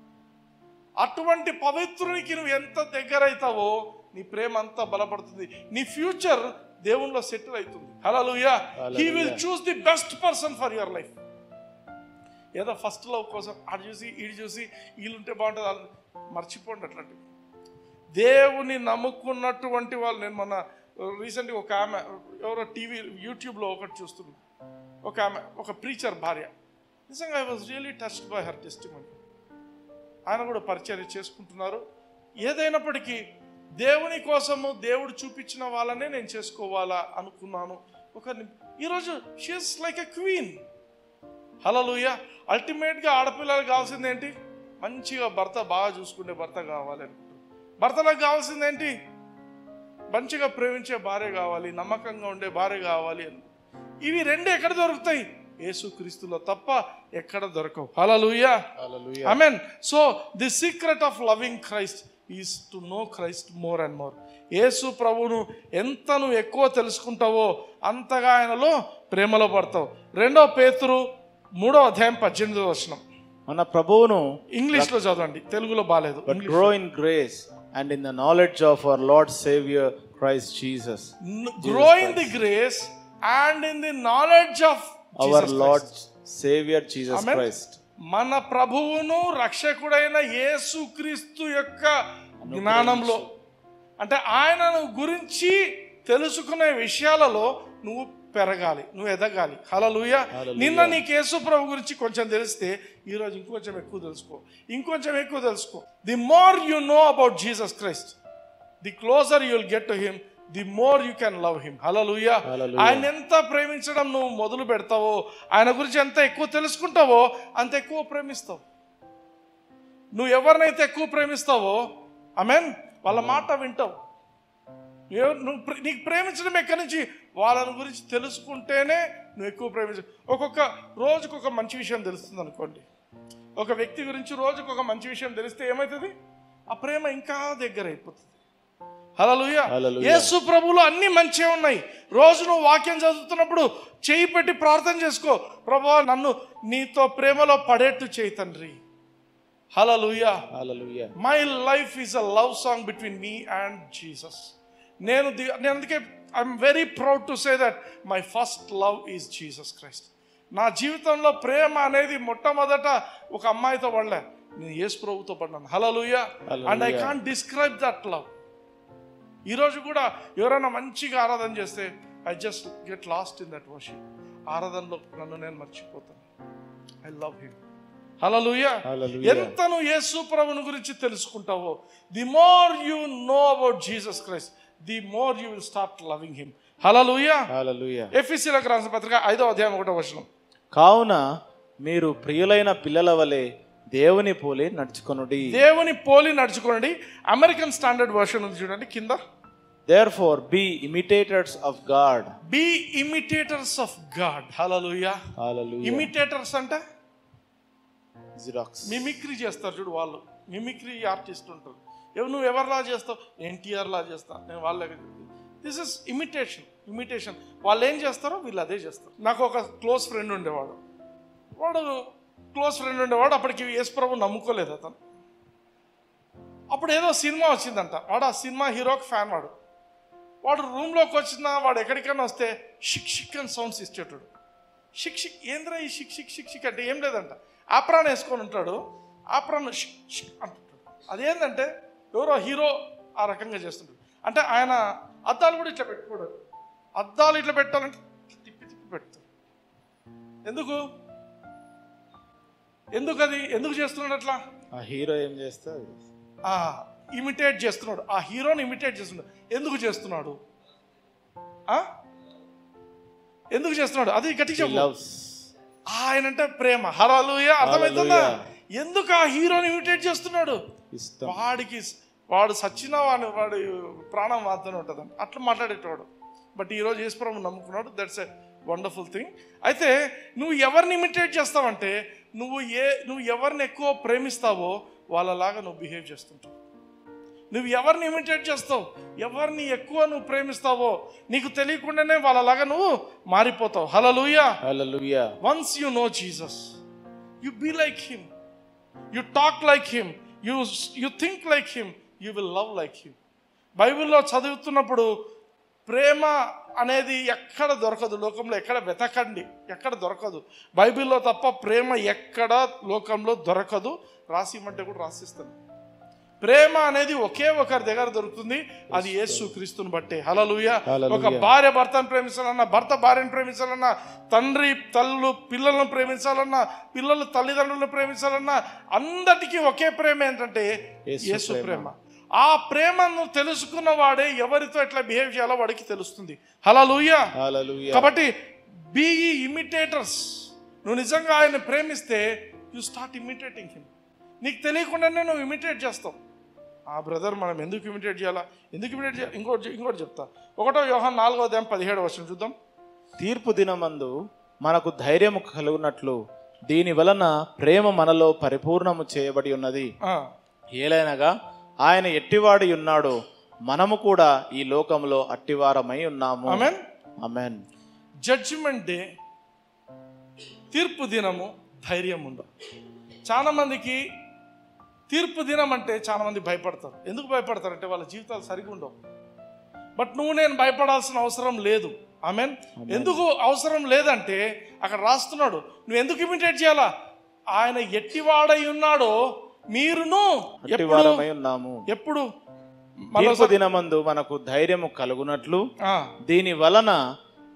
అటువంటి పవిత్రునికి నువ్వు ఎంత దగ్గర అవుతావో నీ ప్రేమ అంతా బలపడుతుంది. నీ ఫ్యూచర్ దేవునిలో సెటిల్ అవుతుంది. Hallelujah. He will choose the best person for your life. ఏదో ఫస్ట్ లవ్ కోసం ఆడు చూసి ఈడు చూసి వీళ్ళుంటే బాగుంటుంది, మర్చిపోండి అట్లాంటివి. దేవుని నమ్ముకున్నటువంటి వాళ్ళు, నేను మొన్న రీసెంట్గా ఒక ఆమె ఎవరో టీవీ యూట్యూబ్లో ఒకటి చూస్తుంది, ఒక ఆమె ఒక ప్రీచర్ భార్య. నిజంగా I was really touched by her testimony. ఆయన కూడా పరిచర్య చేసుకుంటున్నారు. ఏదైనప్పటికీ దేవుని కోసము దేవుడు చూపించిన వాళ్ళనే నేను చేసుకోవాలా అనుకున్నాను. ఈరోజు she is like a queen. Hallelujah. అల్టిమేట్గా ఆడపిల్లలకు కావాల్సింది ఏంటి? మంచిగా భర్త బాగా చూసుకునే భర్త కావాలి అనుకుంటారు. భర్తలకు కావాల్సింది ఏంటి? మంచిగా ప్రేమించే భార్య కావాలి, నమ్మకంగా ఉండే భార్య కావాలి అని. ఇవి రెండు ఎక్కడ దొరుకుతాయి? యేసుక్రీస్తులో తప్ప ఎక్కడ దొరకవు. Hallelujah. Amen. So the secret of loving Christ is to know Christ more and more. యేసు ప్రభువును ఎంత నువ్వు ఎక్కువ తెలుసుకుంటావో అంతగా ఆయనలో ప్రేమలో పడతావు. 2 పేతురు 3:18 మన ప్రభువును ఇంగ్లీష్లో చదవండి, తెలుగులో బాలేదు. grow in grace and in the knowledge of our Lord Savior Christ Jesus. Grow in the grace and in the knowledge of our Lord Savior Jesus Christ. మన ప్రభువును రక్షకుడైన యేసుక్రీస్తు యొక్క జ్ఞానంలో, అంటే ఆయనను గురించి తెలుసుకునే విషయాలలో నువ్వు పెరగాలి, నువ్వు ఎదగాలి. హల్లెలూయా. నిన్న నీకు యేసు ప్రభు గురించి కొంచెం తెలిస్తే ఈరోజు ఇంకొంచెం ఎక్కువ తెలుసుకో, ఇంకొంచెం ఎక్కువ తెలుసుకో. The more you know about Jesus Christ, the closer you will get to him, the more you can love him. Hallelujah. ఆయన ఎంత ప్రేమించడం నువ్వు మొదలు పెడతావో, ఆయన గురించి ఎంత ఎక్కువ తెలుసుకుంటావో అంత ఎక్కువ ప్రేమిస్తావు. నువ్వు ఎవరినైతే ఎక్కువ ప్రేమిస్తావో ఆమేన్, వాళ్ళ మాట వింటావు. నీకు ప్రేమించడం ఎక్కడి నుంచి? వాళ్ళని గురించి తెలుసుకుంటేనే నువ్వు ఎక్కువ ప్రేమించ. ఒక్కొక్క రోజుకు ఒక మంచి విషయం తెలుస్తుంది అనుకోండి. ఒక వ్యక్తి గురించి రోజుకు ఒక మంచి విషయం తెలిస్తే ఏమవుతుంది? ఆ ప్రేమ ఇంకా దగ్గర అయిపోతుంది. హల్లెలూయా. యేసు ప్రభువులో అన్ని మంచిగా ఉన్నాయి. రోజు నువ్వు వాక్యం చదువుతున్నప్పుడు చేయి పెట్టి ప్రార్థన చేసుకో, ప్రభువా నన్ను నీతో ప్రేమలో పడేట్టు చేయి తండ్రి. Hallelujah. My life is a love song between me and Jesus. నేను అందుకే I'm very proud to say that my first love is Jesus Christ. నా జీవితంలో ప్రేమ అనేది మొట్టమొదట ఒక అమ్మాయితో పడలే, నేను యేసు ప్రభుతో పడ్డాను. Hallelujah. And I can't describe that love. ఈరోజు కూడా ఎవరైనా మంచిగా ఆరాధన చేస్తే I just get lost in that worship. ఆరాధనలో నన్ను నేను మర్చిపోతాను. I love him. హల్లెలూయా. ఎంత నువ్వు యేసు ప్రభువుని గురించి తెలుసుకుంటావో, the more you know about Jesus Christ, the more you will start loving him. Hallelujah. ఎఫెసీయులకు రాసిన పత్రిక 5:1 కావున మీరు ప్రియులైన పిల్లల వలె దేవుని పోలి నడుచుకొనుడి. దేవుని పోలి నడుచుకోండి. అమెరికన్ స్టాండర్డ్ వర్షన్ ఉంది చూడండి కింద. Therefore be imitators of God. Be imitators of God. Hallelujah. Imitators అంటే జిరాక్స్, మిమిక్రీ చేస్తారు చూడు వాళ్ళు. మిమిక్రీ ఆర్టిస్ట్ ఉంటారు. నువ్వు ఎవరిలా చేస్తావు? ఎన్టీఆర్ లా చేస్తా నేను వాళ్ళ. This is imitation. వాళ్ళు ఏం చేస్తారో వీళ్ళు అదే చేస్తారు. నాకు ఒక క్లోజ్ ఫ్రెండ్ ఉండేవాడు. అప్పటికి యేసు ప్రభు నమ్ముకోలేదు అతను. అప్పుడు ఏదో సినిమా వచ్చిందంట. వాడు ఆ సినిమా హీరోకి ఫ్యాన్. వాడు రూమ్లోకి వచ్చినా వాడు ఎక్కడికైనా వస్తే షిక్ షిక్ అని సౌండ్స్ ఇచ్చేటాడు. షిక్ షిక్ ఏంద్రా ఈ షిక్ షిక్ షిక్ షిక్ అంటే ఏం లేదంట, ఆప్రాన్ వేసుకొని ఉంటాడు. ఆప్రాన్ షిక్ షిక్ అంటుంటాడు. అదేంటంటే ఎవరో హీరో ఆ రకంగా చేస్తుంటాడు. అంటే ఆయన అద్దాలు కూడా ఇట్లా పెట్టుకోడు. అద్దాలు ఇట్లా పెట్టాలంటే తిప్పి పెడతాడు. ఎందుకు చేస్తున్నాడు అట్లా? ఆ హీరో ఏం చేస్తాడు? ఇమిటేట్ చేస్తున్నాడు. ఆ హీరోని ఇమిటేట్ చేస్తున్నాడు. ఎందుకు చేస్తున్నాడు? అది గట్టిగా చెప్పు. ఆయనంటే ప్రేమ. హల్లెలూయా. అర్థమవుతుందా? ఎందుకు ఆ హీరోని ఇమిటేట్ చేస్తున్నాడు? వాడు సచ్చినా వాడి ప్రాణం వాడుతూనే ఉంటుంది అట్లా మాట్లాడేటవాడు. బట్ ఈరోజు యేసు ప్రభువుని నమ్ముకున్నాడు. That's a wonderful thing. అయితే నువ్వు ఎవరిని ఇమిటేట్ చేస్తావంటే నువ్వు ఎవరిని ఎక్కువ ప్రేమిస్తావో వాళ్ళలాగా నువ్వు బిహేవ్ చేస్తుంటావు. నువ్వు ఎవరిని ఇమిటేట్ చేస్తావు, ఎవరిని ఎక్కువ నువ్వు ప్రేమిస్తావో నీకు తెలియకుండానే వాళ్ళలాగా నువ్వు మారిపోతావు. Hallelujah. Once you know Jesus, you be like him, you talk like him, you think like him, you will love like him. బైబిల్లో చదువుతున్నప్పుడు ప్రేమ అనేది ఎక్కడ దొరకదు. లోకంలో ఎక్కడ వెతకండి, ఎక్కడ దొరకదు. బైబిల్లో తప్ప ప్రేమ ఎక్కడ లోకంలో దొరకదు. రాసిమంటే కూడా రాసిస్తాను. ప్రేమ అనేది ఒకే ఒకరి దగ్గర దొరుకుతుంది, అది యేసు క్రీస్తుని బట్టే. హల్లెలూయా. ఒక భార్య భర్తను ప్రేమించాలన్నా, భర్త భార్యను ప్రేమించాలన్నా, తండ్రి తల్లు పిల్లలను ప్రేమించాలన్నా, పిల్లలు తల్లిదండ్రులను ప్రేమించాలన్నా, అందరికీ ఒకే ప్రేమ ఏంటంటే యేసు ప్రేమ. ఆ ప్రేమను తెలుసుకున్న వాడే ఎవరితో ఎట్లా బిహేవ్ చేయాలో వాడికి తెలుస్తుంది. హల్లెలూయా. కాబట్టి బీ ఇమిటేటర్స్. నువ్వు నిజంగా ఆయన ప్రేమిస్తే యు స్టార్ట్ ఇమిటేటింగ్ హిమ్. నీకు తెలియకుండానే నువ్వు ఇమిటేట్ చేస్తావు. ఆ బ్రదర్ మనం ఎందుకు ఇమిటేట్ చేయాలా, ఎందుకు ఇమిటేట్ చేయాలి? ఇంకోటి చెప్తా. 1 యోహాను 4:17 చూద్దాం. తీర్పు దినమందు మనకు ధైర్యము కలుగునట్లు దీని వలన ప్రేమ మనలో పరిపూర్ణము చేయబడి ఉన్నది. ఏలైనగా ఆయన ఎట్టివాడి ఉన్నాడో మనము కూడా ఈ లోకంలో అట్టివారమై ఉన్నాము. ఆమేన్. ఆమేన్. జడ్జిమెంట్ డే, తీర్పు దినము ధైర్యం ఉండదు. చాలా మందికి తీర్పు దినం అంటే చాలా మంది భయపడతారు. ఎందుకు భయపడతారంటే వాళ్ళ జీవితాలు సరిగా ఉండవు. బట్ నువ్వు నేను భయపడాల్సిన అవసరం లేదు. ఆమేన్. ఎందుకు అవసరం లేదంటే అక్కడ రాస్తున్నాడు, నువ్వు ఎందుకు ఇమిటేట్ చేయాలా? ఆయన ఎట్టివాడై ఉన్నాడో మీరును ఎప్పుడు తీర్పు దినమందు మనకు ధైర్యము కలుగునట్లు దీని వలన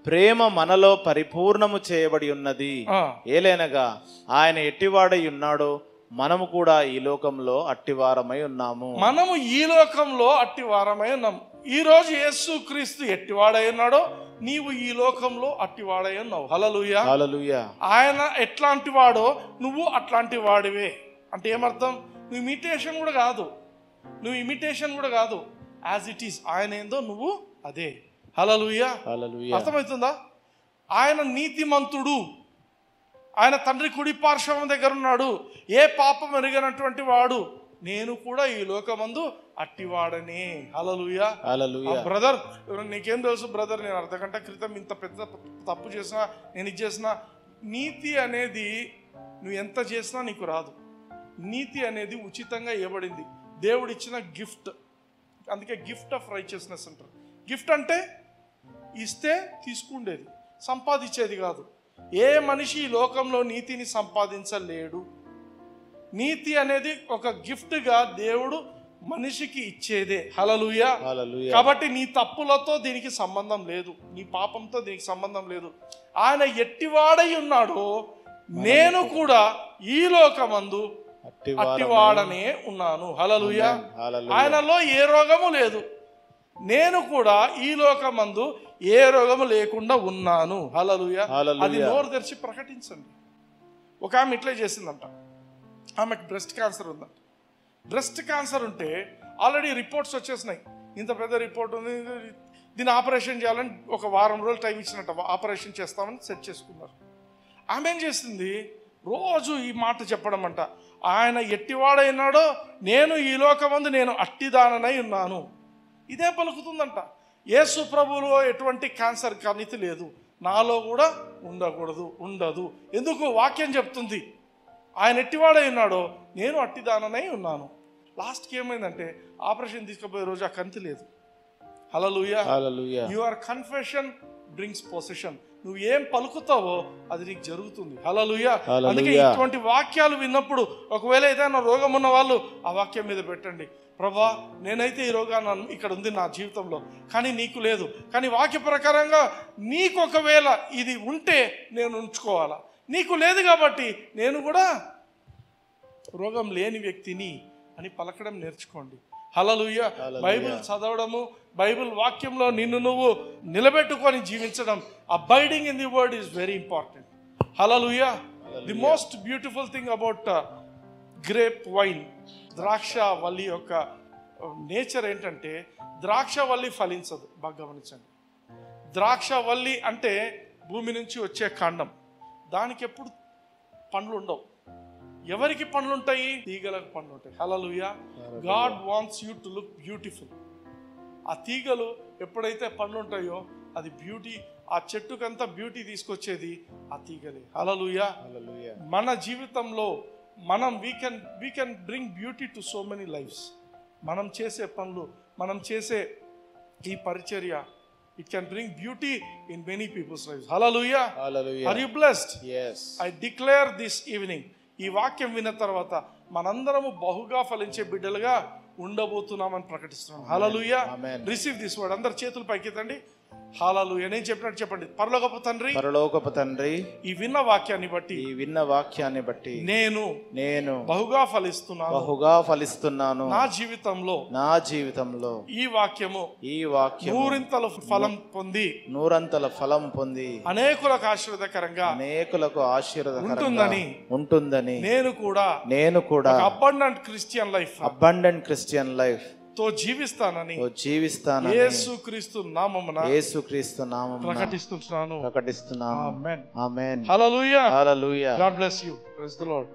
ప్రేమ మనలో పరిపూర్ణము చేయబడి ఉన్నది. ఏలైనగా ఆయన ఎట్టివాడై ఉన్నాడో మనము కూడా ఈ లోకంలో అట్టివారమై ఉన్నాము. మనము ఈ లోకంలో అట్టివారమై ఉన్నాము. ఈ రోజు యేసు క్రీస్తు ఎట్టివాడై ఉన్నాడో నీవు ఈ లోకంలో అట్టివాడై ఉన్నావు. హల్లెలూయా. హల్లెలూయా. ఆయన ఎట్లాంటి వాడో నువ్వు అట్లాంటి వాడివే. అంటే ఏమర్థం? నువ్వు ఇమిటేషన్ కూడా కాదు, యాజ్ ఇట్ ఈస్. ఆయన ఏందో నువ్వు అదే. హల్లెలూయా. అర్థమవుతుందా? ఆయన నీతిమంతుడు, ఆయన తండ్రి కుడి పార్శ్వం దగ్గర ఉన్నాడు, ఏ పాపం ఎరుగనటువంటి వాడు. నేను కూడా ఈ లోకమందు అట్టివాడనే. హల్లెలూయా. బ్రదర్ నీకేం తెలుసు బ్రదర్, నేను అర్ధగంట క్రితం ఇంత పెద్ద తప్పు చేసినా, నేను ఇది చేసినా. నీతి అనేది నువ్వు ఎంత చేసినా నీకు రాదు. నీతి అనేది ఉచితంగా ఇవ్వబడింది, దేవుడు ఇచ్చిన గిఫ్ట్. అందుకే గిఫ్ట్ ఆఫ్ రైచియస్నెస్ అంటారు. గిఫ్ట్ అంటే ఇస్తే తీసుకుండేది, సంపాదించేది కాదు. ఏ మనిషి ఈ లోకంలో నీతిని సంపాదించలేడు. నీతి అనేది ఒక గిఫ్ట్గా దేవుడు మనిషికి ఇచ్చేదే. హల్లెలూయా. కాబట్టి నీ తప్పులతో దీనికి సంబంధం లేదు, నీ పాపంతో దీనికి సంబంధం లేదు. ఆయన ఎట్టివాడై ఉన్నాడో నేను కూడా ఈ లోకమందు అట్టివాడనే ఉన్నాను. హల్లెలూయా. ఆయనలో ఏ రోగము లేదు, నేను కూడా ఈ లోకమందు ఏ రోగము లేకుండా ఉన్నాను. హల్లెలూయా. అది నోరు తెరిచి ప్రకటించండి. ఒక ఆమె ఇట్లే చేసిందంట, ఆమెకు బ్రెస్ట్ క్యాన్సర్ ఉందంట. బ్రెస్ట్ క్యాన్సర్ ఉంటే ఆల్రెడీ రిపోర్ట్స్ వచ్చేసినాయి, ఇంత పెద్ద రిపోర్ట్ ఉంది, దీన్ని ఆపరేషన్ చేయాలని ఒక వారం రోజులు టైం ఇచ్చినట్ట. ఆపరేషన్ చేస్తామని సెట్ చేసుకున్నారు. ఆమె ఏం చేసింది, రోజు ఈ మాట చెప్పడం అంట, ఆయన ఎట్టివాడైనాడో నేను ఈ లోకమందు నేను అట్టిదాననై ఉన్నాను. ఇదే పలుకుతుందంట. యేసు ప్రభువులో ఎటువంటి క్యాన్సర్ కణితి లేదు, నాలో కూడా ఉండదు. ఎందుకు? వాక్యం చెప్తుంది ఆయన ఎట్టివాడై ఉన్నాడో నేను అట్టిదాననై ఉన్నాను. లాస్ట్కి ఏమైందంటే ఆపరేషన్ తీసుకుపోయే రోజు ఆ కణితి లేదు. Hallelujah. Your confession brings possession. నువ్వు ఏం పలుకుతావో అది నీకు జరుగుతుంది. హల్లెలూయా. అందుకే ఇటువంటి వాక్యాలు విన్నప్పుడు ఒకవేళ ఏదైనా రోగం ఉన్న వాళ్ళు ఆ వాక్యం మీద పెట్టండి. ప్రభా, నేనైతే ఈ రోగాన్ని ఇక్కడ ఉంది నా జీవితంలో, కానీ నీకు లేదు. కానీ వాక్య ప్రకారంగా నీకు ఒకవేళ ఇది ఉంటే నేను ఉంచుకోవాలా, నీకు లేదు కాబట్టి నేను కూడా రోగం లేని వ్యక్తిని అని పలకడం నేర్చుకోండి. హల్లెలూయా. బైబిల్ చదవడము, బైబిల్ వాక్యంలో నిన్ను నువ్వు నిలబెట్టుకొని జీవించడం, abiding in the word is very important. Hallelujah. The most beautiful thing about grape wine, ద్రాక్ష వల్లి యొక్క నేచర్ ఏంటంటే ద్రాక్ష వల్లి ఫలించదు. బాగా గమనించండి. ద్రాక్ష వల్లి అంటే భూమి నుంచి వచ్చే కాండం, దానికి ఎప్పుడు పండ్లు ఉండవు. ఎవరికి పండ్లు ఉంటాయి? తీగలకు పండ్లు ఉంటాయి. Hallelujah. God wants you to look beautiful. ఆ తీగలు ఎప్పుడైతే పండ్లు ఉంటాయో అది బ్యూటీ, ఆ చెట్టుకంతా బ్యూటీ తీసుకొచ్చేది ఆ తీగలే. హల్లెలూయా. మన జీవితంలో మనం we can bring beauty to so many lifes. మనం చేసే పనులు, మనం చేసే ఈ పరిచర్య, it can bring beauty in many people's lives. Hallelujah. Are you blessed? Yes. I declare this evening, ఈ వాక్యం విన్న తర్వాత మనందరము బహుగా ఫలించే బిడ్డలుగా ఉండబోతున్నామని ప్రకటిస్తున్నాను. Hallelujah. Amen. Receive this word. అందరు చేతులు పైకెత్తండి. హల్లెలూయా. నేను చెప్పినట్టు చెప్పండి. పరలోకపు తండ్రి, పరలోకపు తండ్రి, ఈ విన్న వాక్యాన్ని బట్టి, ఈ విన్న వాక్యాన్ని బట్టి నేను బహుగా ఫలిస్తున్నాను. నా జీవితంలో ఈ వాక్యము నూరింతల ఫలం పొంది అనేకులకు ఆశీర్వాదకరంగా ఉంటుందని నేను కూడా అబండెంట్ క్రిస్టియన్ లైఫ్ తో జీవిస్తానని యేసుక్రీస్తు నామమున ప్రకటిస్తున్నాను. Amen. Hallelujah. Hallelujah. God bless you. Praise the lord.